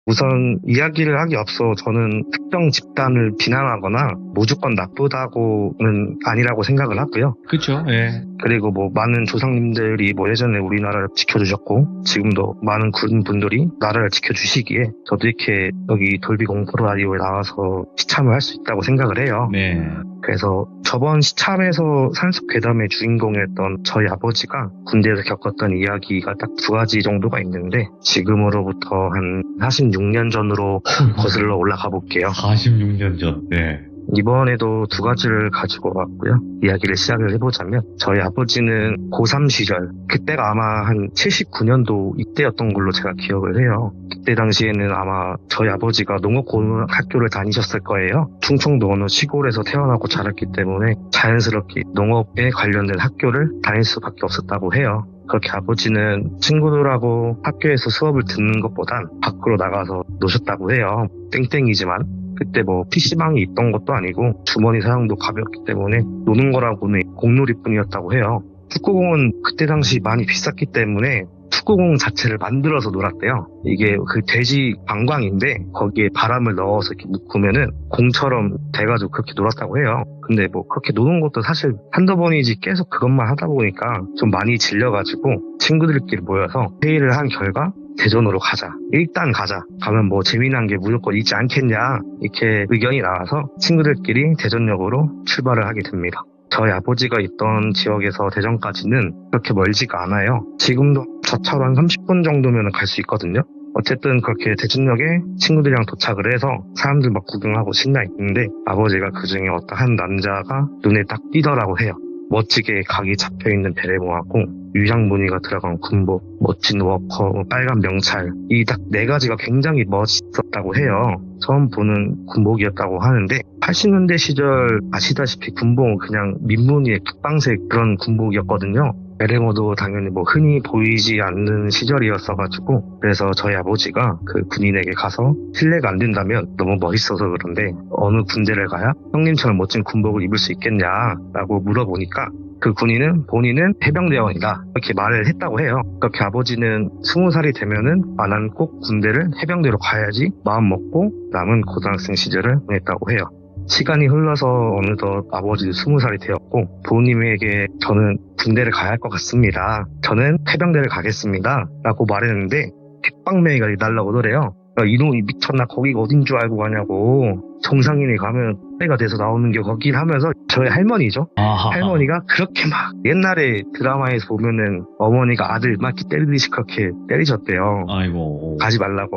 우선 이야기를 하기 앞서 저는 특정 집단을 비난하거나 무조건 나쁘다고는 아니라고 생각을 하고요. 그쵸, 예. 그리고 뭐 많은 조상님들이 뭐 예전에 우리나라를 지켜주셨고 지금도 많은 군분들이 나라를 지켜주시기에 저도 이렇게 여기 돌비 공포 라디오에 나와서 시참을 할 수 있다고 생각을 해요. 네. 그래서 저번 시참에서 산속 괴담의 주인공이었던 저희 아버지가 군대에서 겪었던 이야기가 딱 두 가지 정도가 있는데 지금으로부터 한 46년 전으로 거슬러 올라가 볼게요. 46년 전, 네. 이번에도 두 가지를 가지고 왔고요. 이야기를 시작을 해보자면 저희 아버지는 고3 시절, 그때가 아마 한 79년도 이때였던 걸로 제가 기억을 해요. 그때 당시에는 아마 저희 아버지가 농업고등학교를 다니셨을 거예요. 충청도 어느 시골에서 태어나고 자랐기 때문에 자연스럽게 농업에 관련된 학교를 다닐 수밖에 없었다고 해요. 그렇게 아버지는 친구들하고 학교에서 수업을 듣는 것보단 밖으로 나가서 노셨다고 해요. 땡땡이지만 그때 뭐 PC방이 있던 것도 아니고 주머니 사용도 가볍기 때문에 노는 거라고는 공놀이뿐이었다고 해요. 축구공은 그때 당시 많이 비쌌기 때문에 축구공 자체를 만들어서 놀았대요. 이게 그 돼지 방광인데 거기에 바람을 넣어서 이렇게 묶으면은 공처럼 돼가지고 그렇게 놀았다고 해요. 근데 뭐 그렇게 노는 것도 사실 한두 번이지 계속 그것만 하다 보니까 좀 많이 질려가지고 친구들끼리 모여서 회의를 한 결과 대전으로 가자. 일단 가자. 가면 뭐 재미난 게 무조건 있지 않겠냐. 이렇게 의견이 나와서 친구들끼리 대전역으로 출발을 하게 됩니다. 저희 아버지가 있던 지역에서 대전까지는 그렇게 멀지가 않아요. 지금도 자차로 한 30분 정도면 갈 수 있거든요. 어쨌든 그렇게 대전역에 친구들이랑 도착을 해서 사람들 막 구경하고 신나 있는데 아버지가 그중에 어떤 한 남자가 눈에 딱 띄더라고 해요. 멋지게 각이 잡혀있는 베레모하고 유장 무늬가 들어간 군복, 멋진 워커, 빨간 명찰 이 딱 네 가지가 굉장히 멋있었다고 해요. 처음 보는 군복이었다고 하는데 80년대 시절 아시다시피 군복은 그냥 민무늬의 국방색 그런 군복이었거든요. 베레모도 당연히 뭐 흔히 보이지 않는 시절이었어가지고 그래서 저희 아버지가 그 군인에게 가서 실례가 안 된다면 너무 멋있어서 그런데 어느 군대를 가야 형님처럼 멋진 군복을 입을 수 있겠냐라고 물어보니까 그 군인은 본인은 해병대원이다 이렇게 말을 했다고 해요. 그렇게 아버지는 20살이 되면은 난 꼭 군대를 해병대로 가야지 마음 먹고 남은 고등학생 시절을 보냈다고 해요. 시간이 흘러서 어느덧 아버지도 20살이 되었고 부모님에게 저는 군대를 가야 할 것 같습니다. 저는 해병대를 가겠습니다. 라고 말했는데 핵방맹이가 날라오더래요. 이놈이 미쳤나 거기가 어딘 줄 알고 가냐고 정상인이 가면 때가 돼서 나오는 게 거긴 하면서 저희 할머니죠. 아하. 할머니가 그렇게 막 옛날에 드라마에서 보면은 어머니가 아들 막 이렇게 때리듯이 그렇게 때리셨대요. 아이고. 가지 말라고.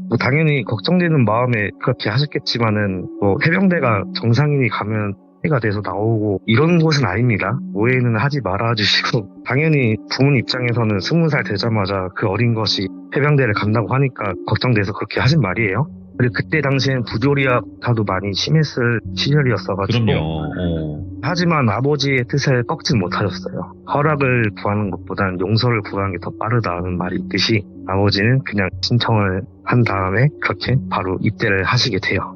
뭐 당연히 걱정되는 마음에 그렇게 하셨겠지만은 뭐 해병대가 정상인이 가면 해가 돼서 나오고 이런 곳은 아닙니다. 오해는 하지 말아주시고 당연히 부모님 입장에서는 20살 되자마자 그 어린 것이 해병대를 간다고 하니까 걱정돼서 그렇게 하신 말이에요. 그리고 그때 당시엔 부조리학파도 많이 심했을 시절이었어가지고 그럼요. 하지만 아버지의 뜻을 꺾진 못하셨어요. 허락을 구하는 것보단 용서를 구하는 게 더 빠르다는 말이 있듯이 아버지는 그냥 신청을 한 다음에 그렇게 바로 입대를 하시게 돼요.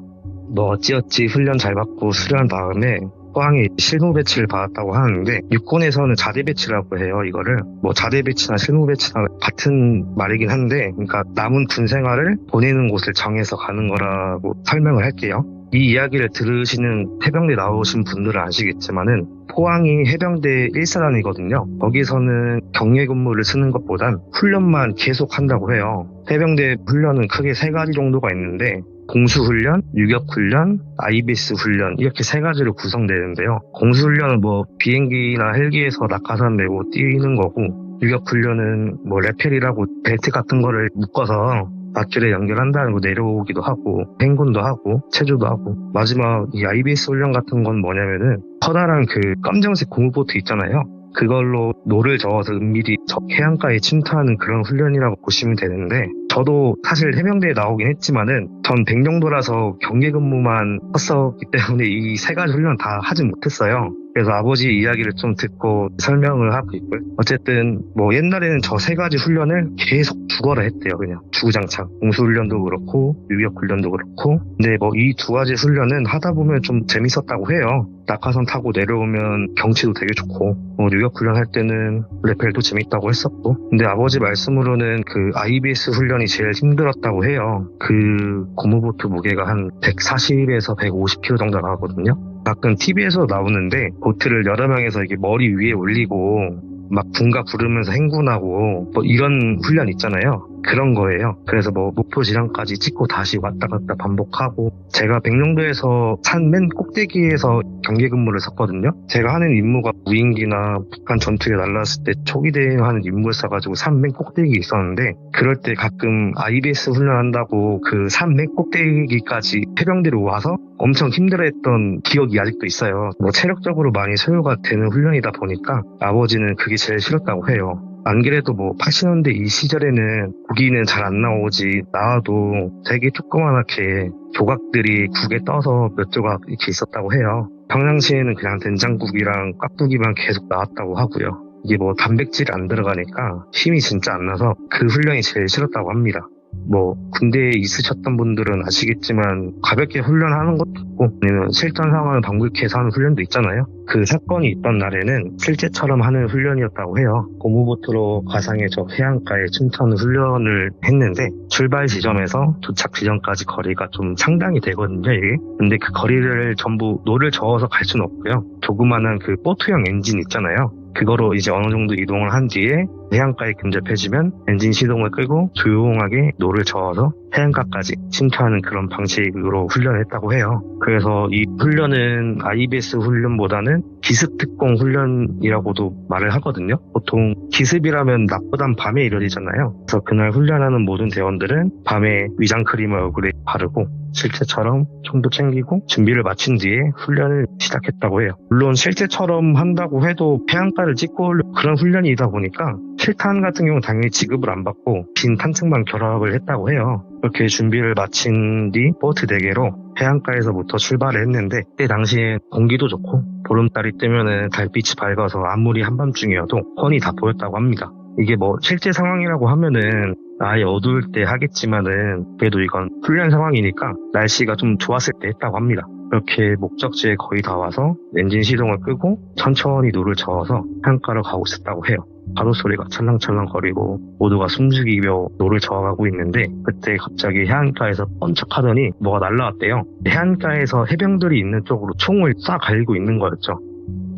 뭐 어찌어찌 훈련 잘 받고 수료한 다음에 포항에 실무 배치를 받았다고 하는데 육군에서는 자대 배치라고 해요. 이거를 뭐 자대 배치나 실무 배치나 같은 말이긴 한데 그러니까 남은 군 생활을 보내는 곳을 정해서 가는 거라고 설명을 할게요. 이 이야기를 들으시는 해병대 나오신 분들은 아시겠지만은 포항이 해병대 1사단이거든요. 거기서는 경례 근무를 쓰는 것보단 훈련만 계속 한다고 해요. 해병대 훈련은 크게 3가지 정도가 있는데 공수훈련, 유격훈련, IBS 훈련 이렇게 3가지로 구성되는데요. 공수훈련은 뭐 비행기나 헬기에서 낙하산 메고 뛰는 거고, 유격훈련은 뭐 레펠이라고 벨트 같은 거를 묶어서 밧줄에 연결한다는 거 내려오기도 하고 행군도 하고 체조도 하고, 마지막 이 IBS 훈련 같은 건 뭐냐면은 커다란 그 검정색 고무보트 있잖아요. 그걸로 노를 저어서 은밀히 적 해안가에 침투하는 그런 훈련이라고 보시면 되는데, 저도 사실 해병대에 나오긴 했지만은 전 백령도라서 경계 근무만 했었기 때문에 이 3가지 훈련 다 하진 못했어요. 그래서 아버지 이야기를 좀 듣고 설명을 하고 있고요. 어쨌든 뭐 옛날에는 저 3가지 훈련을 계속 죽어라 했대요. 그냥 주구장창. 공수훈련도 그렇고 유격훈련도 그렇고. 근데 뭐 이 2가지 훈련은 하다 보면 좀 재밌었다고 해요. 낙하산 타고 내려오면 경치도 되게 좋고, 유격훈련 할 때는 레펠도 재밌다고 했었고. 근데 아버지 말씀으로는 그 IBS 훈련이 제일 힘들었다고 해요. 그 고무보트 무게가 한 140에서 150kg 정도 나가거든요. 가끔 TV에서 나오는데 보트를 여러 명에서 이렇게 머리 위에 올리고 막 군가 부르면서 행군하고 뭐 이런 훈련 있잖아요. 그런 거예요. 그래서 뭐 목표 지점까지 찍고 다시 왔다 갔다 반복하고, 제가 백령도에서 산 맨 꼭대기에서 경계 근무를 섰거든요. 제가 하는 임무가 무인기나 북한 전투에 날랐을 때 초기 대응하는 임무를 써가지고 산 맨 꼭대기에 있었는데, 그럴 때 가끔 IBS 훈련한다고 그 산 맨 꼭대기까지 해병대로 와서 엄청 힘들어했던 기억이 아직도 있어요. 뭐 체력적으로 많이 소요가 되는 훈련이다 보니까 아버지는 그게 제일 싫었다고 해요. 안 그래도 뭐 80년대 이 시절에는 고기는 잘 안 나오지, 나와도 되게 조그만하게 조각들이 국에 떠서 몇 조각 이렇게 있었다고 해요. 평상시에는 그냥 된장국이랑 깍두기만 계속 나왔다고 하고요. 이게 뭐 단백질이 안 들어가니까 힘이 진짜 안 나서 그 훈련이 제일 싫었다고 합니다. 뭐 군대에 있으셨던 분들은 아시겠지만 가볍게 훈련하는 것도 있고, 아니면 실전 상황을 방불케 하는 훈련도 있잖아요. 그 사건이 있던 날에는 실제처럼 하는 훈련이었다고 해요. 고무보트로 가상의 적 해안가에 침투하는 훈련을 했는데, 출발 지점에서 도착 지점까지 거리가 좀 상당히 되거든요, 이게. 근데 그 거리를 전부 노를 저어서 갈 수는 없고요. 조그만한 그 보트형 엔진 있잖아요. 그거로 이제 어느 정도 이동을 한 뒤에 해안가에 근접해지면 엔진 시동을 끄고 조용하게 노를 저어서 해안가까지 침투하는 그런 방식으로 훈련을 했다고 해요. 그래서 이 훈련은 IBS 훈련보다는 기습특공 훈련이라고도 말을 하거든요. 보통 기습이라면 낮보단 밤에 이루어지잖아요. 그래서 그날 훈련하는 모든 대원들은 밤에 위장크림을 얼굴에 바르고 실제처럼 총도 챙기고 준비를 마친 뒤에 훈련을 시작했다고 해요. 물론 실제처럼 한다고 해도 해안가를 찍고 올 그런 훈련이다 보니까 실탄 같은 경우는 당연히 지급을 안 받고 빈 탄창만 결합을 했다고 해요. 그렇게 준비를 마친 뒤 보트 4개로 해안가에서부터 출발을 했는데, 그때 당시에 공기도 좋고 보름달이 뜨면은 달빛이 밝아서 아무리 한밤중이어도 훤히 다 보였다고 합니다. 이게 뭐 실제 상황이라고 하면은 아예 어두울 때 하겠지만은 그래도 이건 훈련 상황이니까 날씨가 좀 좋았을 때 했다고 합니다. 이렇게 목적지에 거의 다 와서 엔진 시동을 끄고 천천히 노를 저어서 해안가로 가고 있었다고 해요. 파도 소리가 찰랑찰랑거리고 모두가 숨죽이며 노를 저어가고 있는데, 그때 갑자기 해안가에서 번쩍하더니 뭐가 날라왔대요. 해안가에서 해병들이 있는 쪽으로 총을 쏴 갈고 있는 거였죠.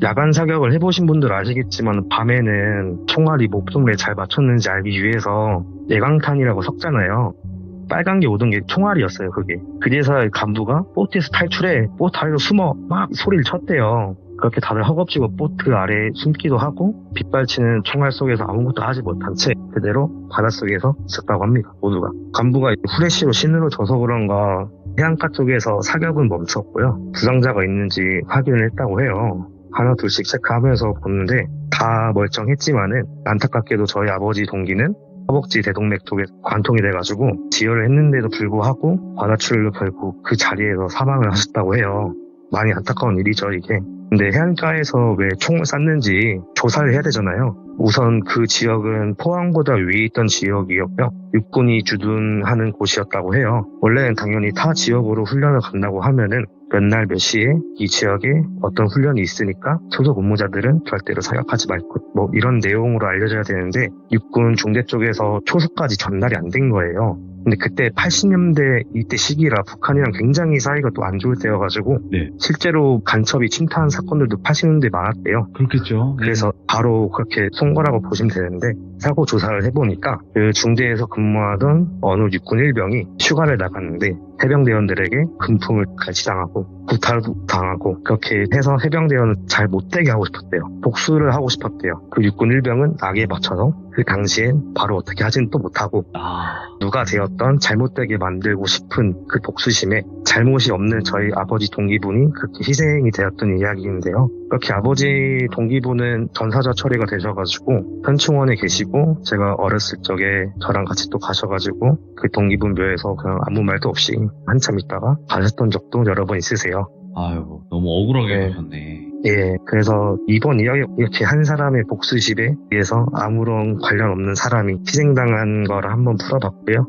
야간 사격을 해보신 분들 아시겠지만 밤에는 총알이 목숨에 잘 맞췄는지 알기 위해서 예광탄이라고 섞잖아요. 빨간 게 오던 게 총알이었어요, 그게. 그제서야 간부가 보트에서 탈출해, 보트 아래로 숨어, 막 소리를 쳤대요. 그렇게 다들 허겁지겁 보트 아래에 숨기도 하고 빗발치는 총알 속에서 아무것도 하지 못한 채 그대로 바닷속에서 있었다고 합니다, 모두가. 간부가 후레쉬로 신호를 줘서 그런가 해안가 쪽에서 사격은 멈췄고요. 부상자가 있는지 확인을 했다고 해요. 하나 둘씩 체크하면서 보는데 다 멀쩡했지만은 안타깝게도 저희 아버지 동기는 허벅지 대동맥 쪽에 관통이 돼가지고 지혈을 했는데도 불구하고 과다출혈로 결국 그 자리에서 사망을 하셨다고 해요. 많이 안타까운 일이죠, 이게. 근데 해안가에서 왜 총을 쐈는지 조사를 해야 되잖아요. 우선 그 지역은 포항보다 위에 있던 지역이었고요. 육군이 주둔하는 곳이었다고 해요. 원래는 당연히 타 지역으로 훈련을 간다고 하면은 몇 날 몇 시에 이 지역에 어떤 훈련이 있으니까 소속 근무자들은 절대로 사격하지 말고 뭐 이런 내용으로 알려져야 되는데, 육군 중대 쪽에서 초소까지 전달이 안 된 거예요. 근데 그때 80년대 이때 시기라 북한이랑 굉장히 사이가 또 안 좋을 때여가지고 네. 실제로 간첩이 침투한 사건들도 80년대에 많았대요. 그렇겠죠. 그래서 바로 그렇게 쏜 거라고 보시면 되는데 사고 조사를 해보니까 그 중대에서 근무하던 어느 육군 일병이 휴가를 나갔는데 해병대원들에게 금품을 갈취당하고 구타도 당하고 그렇게 해서 해병대원을 잘 못되게 하고 싶었대요. 복수를 하고 싶었대요. 그 육군 일병은 악에 맞춰서 그 당시엔 바로 어떻게 하진 또 못하고 누가 되었던 잘못되게 만들고 싶은 그 복수심에 잘못이 없는 저희 아버지 동기분이 그렇게 희생이 되었던 이야기인데요. 그렇게 아버지 동기분은 전사자 처리가 되셔가지고 현충원에 계시고 제가 어렸을 적에 저랑 같이 또 가셔가지고 그 동기분 묘에서 그냥 아무 말도 없이 한참 있다가 가셨던 적도 여러 번 있으세요. 아유, 너무 억울하게 네. 하셨네. 예, 그래서 이번 이야기 이렇게 한 사람의 복수심에 의해서 아무런 관련 없는 사람이 희생당한 거를 한번 풀어봤고요.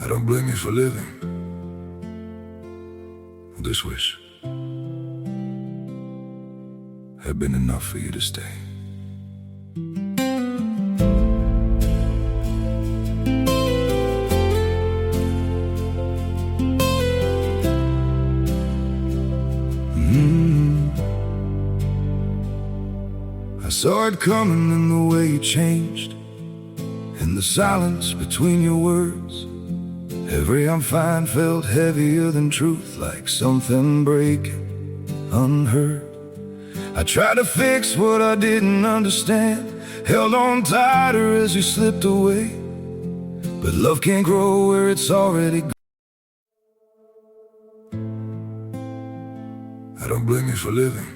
I don't blame you for living this wish had been enough for you to stay. I saw it coming in the way you changed, in the silence between your words. Every I'm fine felt heavier than truth, like something breaking unheard. I tried to fix what I didn't understand, held on tighter as you slipped away. But love can't grow where it's already gone. I don't blame you for living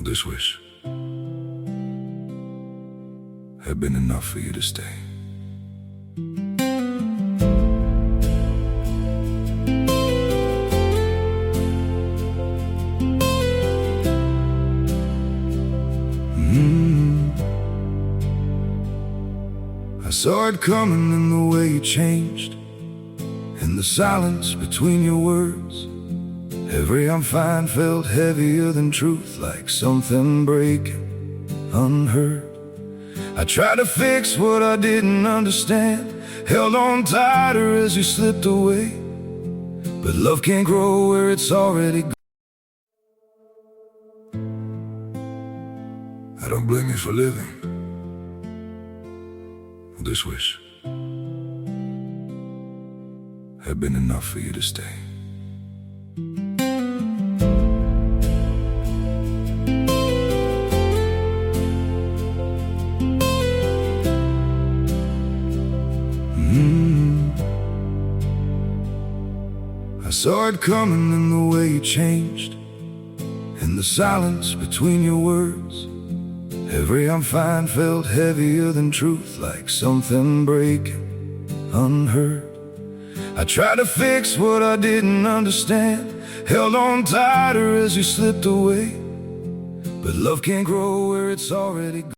this wish had been enough for you to stay. I saw it coming in the way you changed, in the silence between your words. Every I'm fine felt heavier than truth, like something breaking unheard. I tried to fix what I didn't understand, held on tighter as you slipped away. But love can't grow where it's already gone. I don't blame you for living this wish had been enough for you to stay. I saw it coming in the way you changed, in the silence between your words. Every I'm fine felt heavier than truth, like something breaking unheard. I tried to fix what I didn't understand, held on tighter as you slipped away. But love can't grow where it's already gone.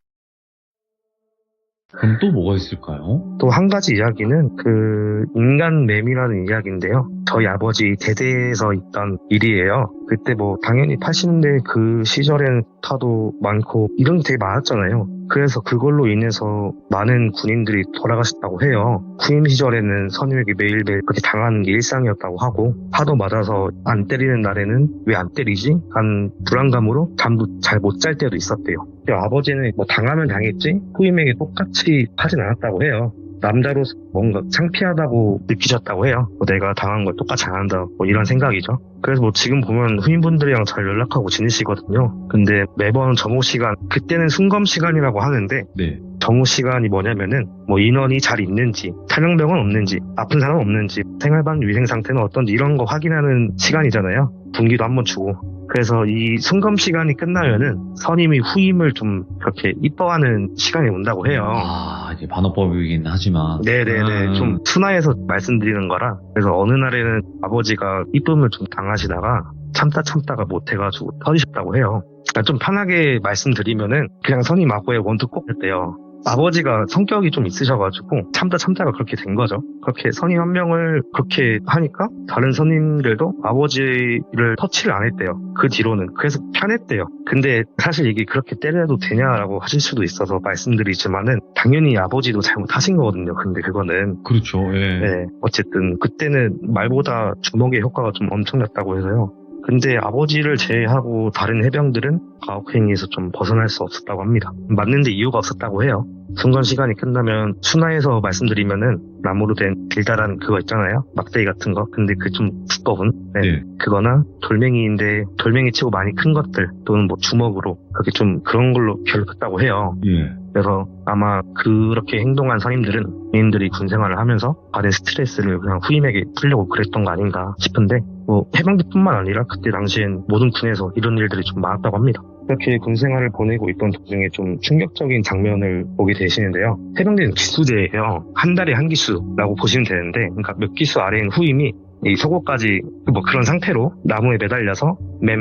그럼 또 뭐가 있을까요? 또 한 가지 이야기는 그 인간 매미라는 이야기인데요. 저희 아버지 대대에서 있던 일이에요. 그때 뭐 당연히 80년대 그 시절에는 타도 많고 이런 게 되게 많았잖아요. 그래서 그걸로 인해서 많은 군인들이 돌아가셨다고 해요. 후임 시절에는 선임에게 매일매일 그렇게 당하는 게 일상이었다고 하고 하도 맞아서 안 때리는 날에는 왜 안 때리지? 한 불안감으로 잠도 잘 못 잘 때도 있었대요. 아버지는 뭐 당하면 당했지 후임에게 똑같이 하진 않았다고 해요. 남자로서 뭔가 창피하다고 느끼셨다고 해요. 뭐 내가 당한 걸 똑같이 안 한다 뭐 이런 생각이죠. 그래서 뭐 지금 보면 후임분들이랑 잘 연락하고 지내시거든요. 근데 매번 점호 시간, 그때는 순검 시간이라고 하는데 네. 점호 시간이 뭐냐면은 뭐 인원이 잘 있는지, 탈영병은 없는지, 아픈 사람 없는지, 생활반 위생 상태는 어떤지 이런 거 확인하는 시간이잖아요. 분기도 한번 주고. 그래서 이 순검 시간이 끝나면은 선임이 후임을 좀 그렇게 이뻐하는 시간이 온다고 해요. 아, 이게 반어법이긴 하지만. 네네네. 좀 순화해서 말씀드리는 거라. 그래서 어느 날에는 아버지가 이쁨을 좀 당하시다가 참다가 못해가지고 터지셨다고 해요. 그러니까 좀 편하게 말씀드리면은 그냥 선임 아고에 원투 꼭 했대요. 아버지가 성격이 좀 있으셔가지고 참다가 그렇게 된 거죠. 그렇게 선임 한 명을 그렇게 하니까 다른 선임들도 아버지를 터치를 안 했대요. 그 뒤로는. 그래서 편했대요. 근데 사실 이게 그렇게 때려도 되냐라고 하실 수도 있어서 말씀드리지만은 당연히 아버지도 잘못하신 거거든요. 근데 그거는 그렇죠. 예. 네, 어쨌든 그때는 말보다 주먹의 효과가 좀 엄청났다고 해서요. 근데 아버지를 제외하고 다른 해병들은 가혹행위에서 좀 벗어날 수 없었다고 합니다. 맞는데 이유가 없었다고 해요. 순간 시간이 끝나면 순화해서 말씀드리면은 나무로 된 길다란 그거 있잖아요. 막대기 같은 거. 근데 그 좀 두꺼운 네. 그거나 돌멩이인데 돌멩이 치고 많이 큰 것들 또는 뭐 주먹으로 그렇게 좀 그런 걸로 괴롭혔다고 해요. 예. 그래서 아마 그렇게 행동한 선임들은 군인들이 군 생활을 하면서 받은 스트레스를 그냥 후임에게 풀려고 그랬던 거 아닌가 싶은데 뭐 해병대뿐만 아니라 그때 당시엔 모든 군에서 이런 일들이 좀 많았다고 합니다. 이렇게 군 생활을 보내고 있던 도중에 좀 충격적인 장면을 보게 되시는데요. 해병대는 기수제예요. 한 달에 한 기수라고 보시면 되는데 그러니까 몇 기수 아래인 후임이 이 속옷까지 뭐 그런 상태로 나무에 매달려서 맴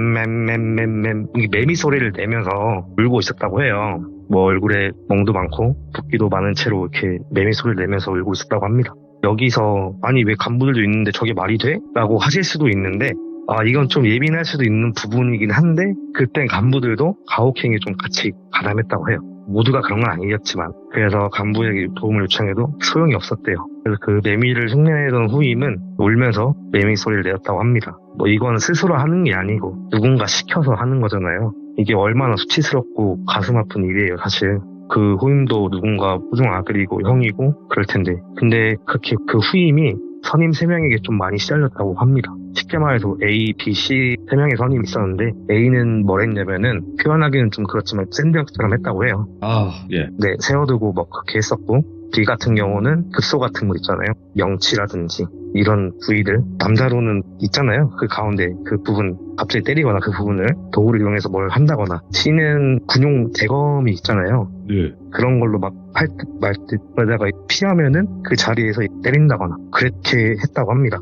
매미 소리를 내면서 울고 있었다고 해요. 뭐 얼굴에 멍도 많고 붓기도 많은 채로 이렇게 매미 소리를 내면서 울고 있었다고 합니다. 여기서 아니 왜 간부들도 있는데 저게 말이 돼? 라고 하실 수도 있는데 이건 좀 예민할 수도 있는 부분이긴 한데 그땐 간부들도 가혹행위에 좀 같이 가담했다고 해요. 모두가 그런 건 아니었지만 그래서 간부에게 도움을 요청해도 소용이 없었대요. 그래서 그 매미를 흉내내던 후임은 울면서 매미 소리를 내었다고 합니다. 뭐 이건 스스로 하는 게 아니고 누군가 시켜서 하는 거잖아요. 이게 얼마나 수치스럽고 가슴 아픈 일이에요 사실. 그 후임도 누군가 소중 아들이고 형이고 그럴 텐데 근데 그렇게 그 후임이 선임 3명에게 좀 많이 시달렸다고 합니다. 쉽게 말해서 A, B, C 3명의 선임이 있었는데 A는 뭘 했냐면은 표현하기는 좀 그렇지만 샌드박스처럼 했다고 해요. 예. 네, 세워두고 뭐 그렇게 했었고 B 같은 경우는 급소 같은 거 있잖아요. 명치라든지 이런 부위들 남자로는 있잖아요. 그 가운데 그 부분 갑자기 때리거나 그 부분을 도구를 이용해서 뭘 한다거나 C는 군용 대검이 있잖아요. 예. 그런 걸로 막 할 듯 말 듯 그러다가 피하면은 그 자리에서 때린다거나 그렇게 했다고 합니다.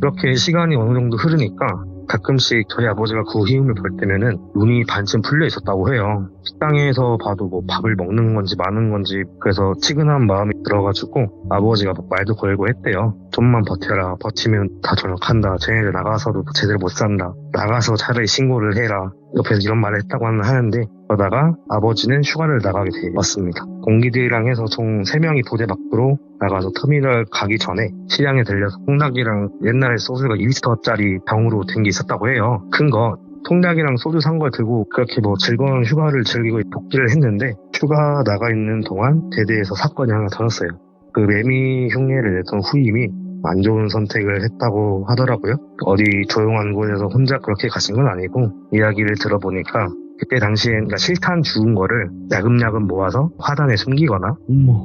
그렇게 시간이 어느 정도 흐르니까 가끔씩 저희 아버지가 그 후임을 볼 때면은 눈이 반쯤 풀려 있었다고 해요. 식당에서 봐도 뭐 밥을 먹는 건지 마는 건지 그래서 치근한 마음이 들어가지고 아버지가 막 말도 걸고 했대요. 좀만 버텨라. 버티면 다 전역한다. 쟤네들 나가서도 제대로 못 산다. 나가서 차라리 신고를 해라. 옆에서 이런 말을 했다고 하는데 그러다가 아버지는 휴가를 나가게 되었습니다. 동기들이랑 해서 총 3명이 부대 밖으로 나가서 터미널 가기 전에 시장에 들려서 콩닭이랑 옛날에 소주가 2리터짜리 병으로 된 게 있었다고 해요. 큰 거. 콩닭이랑 소주 산 걸 들고 그렇게 뭐 즐거운 휴가를 즐기고 복귀를 했는데 휴가 나가 있는 동안 대대에서 사건이 하나 터졌어요. 그 매미 흉내를 내던 후임이 안 좋은 선택을 했다고 하더라고요. 어디 조용한 곳에서 혼자 그렇게 가신 건 아니고 이야기를 들어보니까 그때 당시에 그러니까 실탄 주운 거를 야금야금 모아서 화단에 숨기거나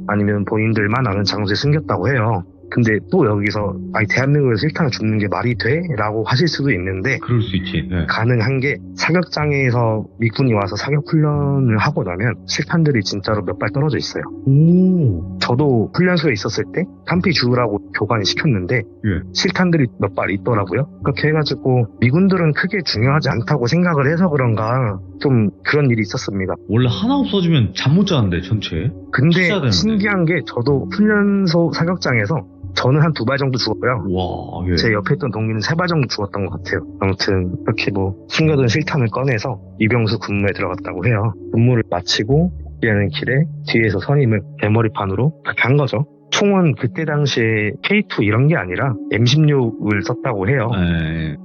아니면 본인들만 아는 장소에 숨겼다고 해요. 근데 또 여기서 대한민국에서 실탄을 줍는 게 말이 돼? 라고 하실 수도 있는데 그럴 수 있지. 네. 가능한 게 사격장에서 미군이 와서 사격 훈련을 하고 나면 실탄들이 진짜로 몇 발 떨어져 있어요. 저도 훈련소에 있었을 때 탄피 주우라고 교관이 시켰는데 실탄들이 몇 발 있더라고요. 그렇게 해가지고 미군들은 크게 중요하지 않다고 생각을 해서 그런가 좀 그런 일이 있었습니다. 원래 하나 없어지면 잠 못 자는데 전체. 근데 신기한 게 저도 훈련소 사격장에서 저는 한 2발 정도 죽었고요. 와, 예. 제 옆에 있던 동기는 3발 정도 죽었던 것 같아요. 아무튼 이렇게 뭐 숨겨둔 실탄을 꺼내서 이병수 근무에 들어갔다고 해요. 근무를 마치고 복귀하는 길에 뒤에서 선임을 대머리판으로 간 거죠. 총은 그때 당시에 K2 이런 게 아니라 M16을 썼다고 해요.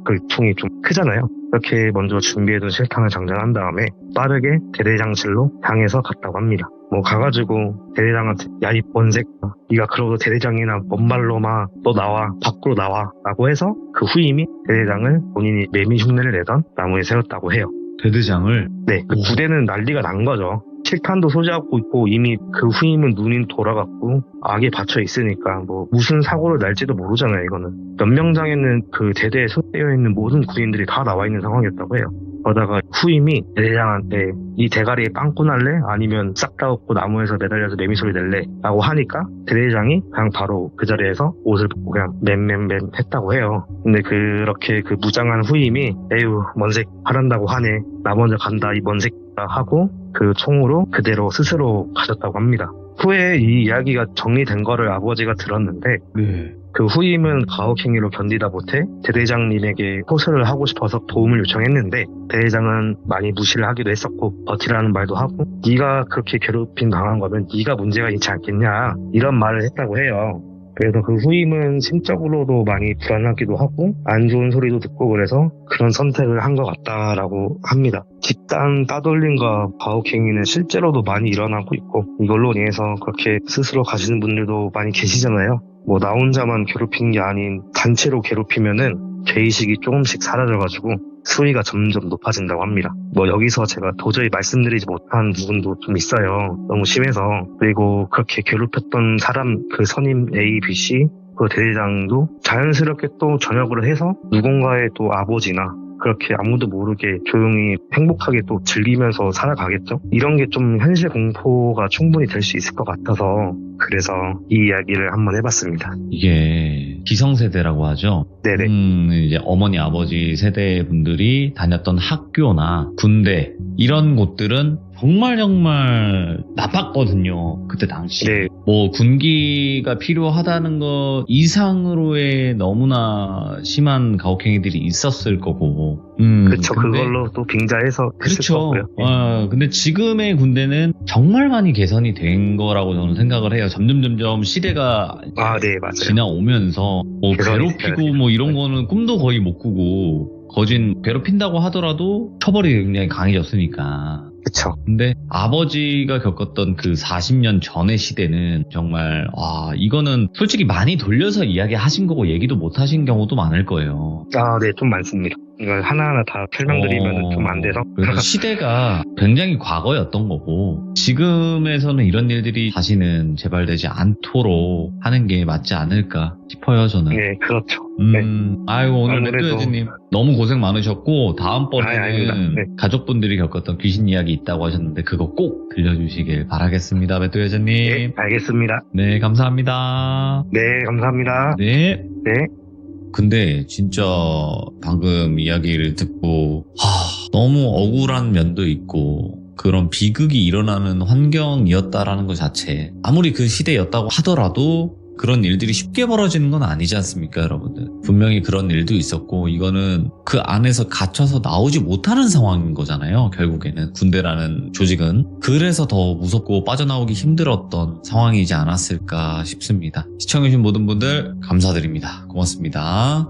그 총이 좀 크잖아요. 이렇게 먼저 준비해둔 실탄을 장전한 다음에 빠르게 대대장실로 향해서 갔다고 합니다. 뭐 가가지고 대대장한테 야 이 번색 네가 그러고 대대장이나 뭔 말로마 너 나와 밖으로 나와 라고 해서 그 후임이 대대장을 본인이 매미 흉내를 내던 나무에 세웠다고 해요. 대대장을? 네, 그 부대는 난리가 난 거죠. 실탄도 소지하고 있고 이미 그 후임은 눈이 돌아갔고 악에 받쳐 있으니까 뭐 무슨 사고를 날지도 모르잖아요. 이거는 연명장에는 그 대대에 소되어 있는 모든 군인들이 다 나와 있는 상황이었다고 해요. 그러다가 후임이 대대장한테 이 대가리에 빵꾸 날래? 아니면 싹 다 없고 나무에서 매달려서 매미소리 낼래? 라고 하니까 대대장이 그냥 바로 그 자리에서 옷을 벗고 그냥 맴 했다고 해요. 근데 그렇게 그 무장한 후임이 에휴 먼색 하란다고 하네 나 먼저 간다 이 먼색 하고 그 총으로 그대로 스스로 가셨다고 합니다. 후에 이 이야기가 정리된 거를 아버지가 들었는데 네. 그 후임은 가혹행위로 견디다 못해 대대장님에게 호소를 하고 싶어서 도움을 요청했는데 대대장은 많이 무시를 하기도 했었고 버티라는 말도 하고 네가 그렇게 괴롭힘 당한 거면 네가 문제가 있지 않겠냐 이런 말을 했다고 해요. 그래서 그 후임은 심적으로도 많이 불안하기도 하고 안 좋은 소리도 듣고 그래서 그런 선택을 한 것 같다라고 합니다. 집단 따돌림과 가혹행위는 실제로도 많이 일어나고 있고 이걸로 인해서 그렇게 스스로 가시는 분들도 많이 계시잖아요. 뭐 나 혼자만 괴롭히는 게 아닌 단체로 괴롭히면은 죄의식이 조금씩 사라져가지고 수위가 점점 높아진다고 합니다. 뭐 여기서 제가 도저히 말씀드리지 못한 부분도 좀 있어요. 너무 심해서. 그리고 그렇게 괴롭혔던 사람 그 선임 A, B, C 그 대대장도 자연스럽게 또 전역을 해서 누군가의 또 아버지나 그렇게 아무도 모르게 조용히 행복하게 또 즐기면서 살아가겠죠? 이런 게 좀 현실 공포가 충분히 될 수 있을 것 같아서 그래서 이 이야기를 한번 해봤습니다. 이게 기성세대라고 하죠. 네네. 이제 어머니 아버지 세대 분들이 다녔던 학교나 군대 이런 곳들은 정말 나빴거든요. 그때 당시. 네. 뭐 군기가 필요하다는 것 이상으로의 너무나 심한 가혹행위들이 있었을 거고. 그렇죠. 근데 그걸로 또 빙자해서 했을 그렇죠. 거고요. 근데 지금의 군대는 정말 많이 개선이 된 거라고 저는 생각을 해요. 점점 시대가 네, 맞아요. 지나오면서 뭐 개선이 괴롭히고 돼야죠. 뭐 이런 거는 꿈도 거의 못 꾸고 거진 괴롭힌다고 하더라도 처벌이 굉장히 강해졌으니까. 그쵸. 근데 아버지가 겪었던 그 40년 전의 시대는 정말 이거는 솔직히 많이 돌려서 이야기하신 거고 얘기도 못 하신 경우도 많을 거예요. 네, 좀 많습니다. 이걸 하나하나 다 설명드리면 좀 안 돼서. 그래서 시대가 굉장히 과거였던 거고 지금에서는 이런 일들이 다시는 재발되지 않도록 하는 게 맞지 않을까 싶어요, 저는. 네, 그렇죠. 아이고, 오늘 아무래도- 맥도여진님 너무 고생 많으셨고 다음번에는 아닙니다. 네. 가족분들이 겪었던 귀신 이야기 있다고 하셨는데 그거 꼭 들려주시길 바라겠습니다, 맥도여진님. 네, 알겠습니다. 네, 감사합니다. 네, 감사합니다. 네. 네. 근데 진짜 방금 이야기를 듣고 너무 억울한 면도 있고 그런 비극이 일어나는 환경이었다라는 것 자체 아무리 그 시대였다고 하더라도 그런 일들이 쉽게 벌어지는 건 아니지 않습니까, 여러분들? 분명히 그런 일도 있었고 이거는 그 안에서 갇혀서 나오지 못하는 상황인 거잖아요, 결국에는. 군대라는 조직은. 그래서 더 무섭고 빠져나오기 힘들었던 상황이지 않았을까 싶습니다. 시청해주신 모든 분들 감사드립니다. 고맙습니다.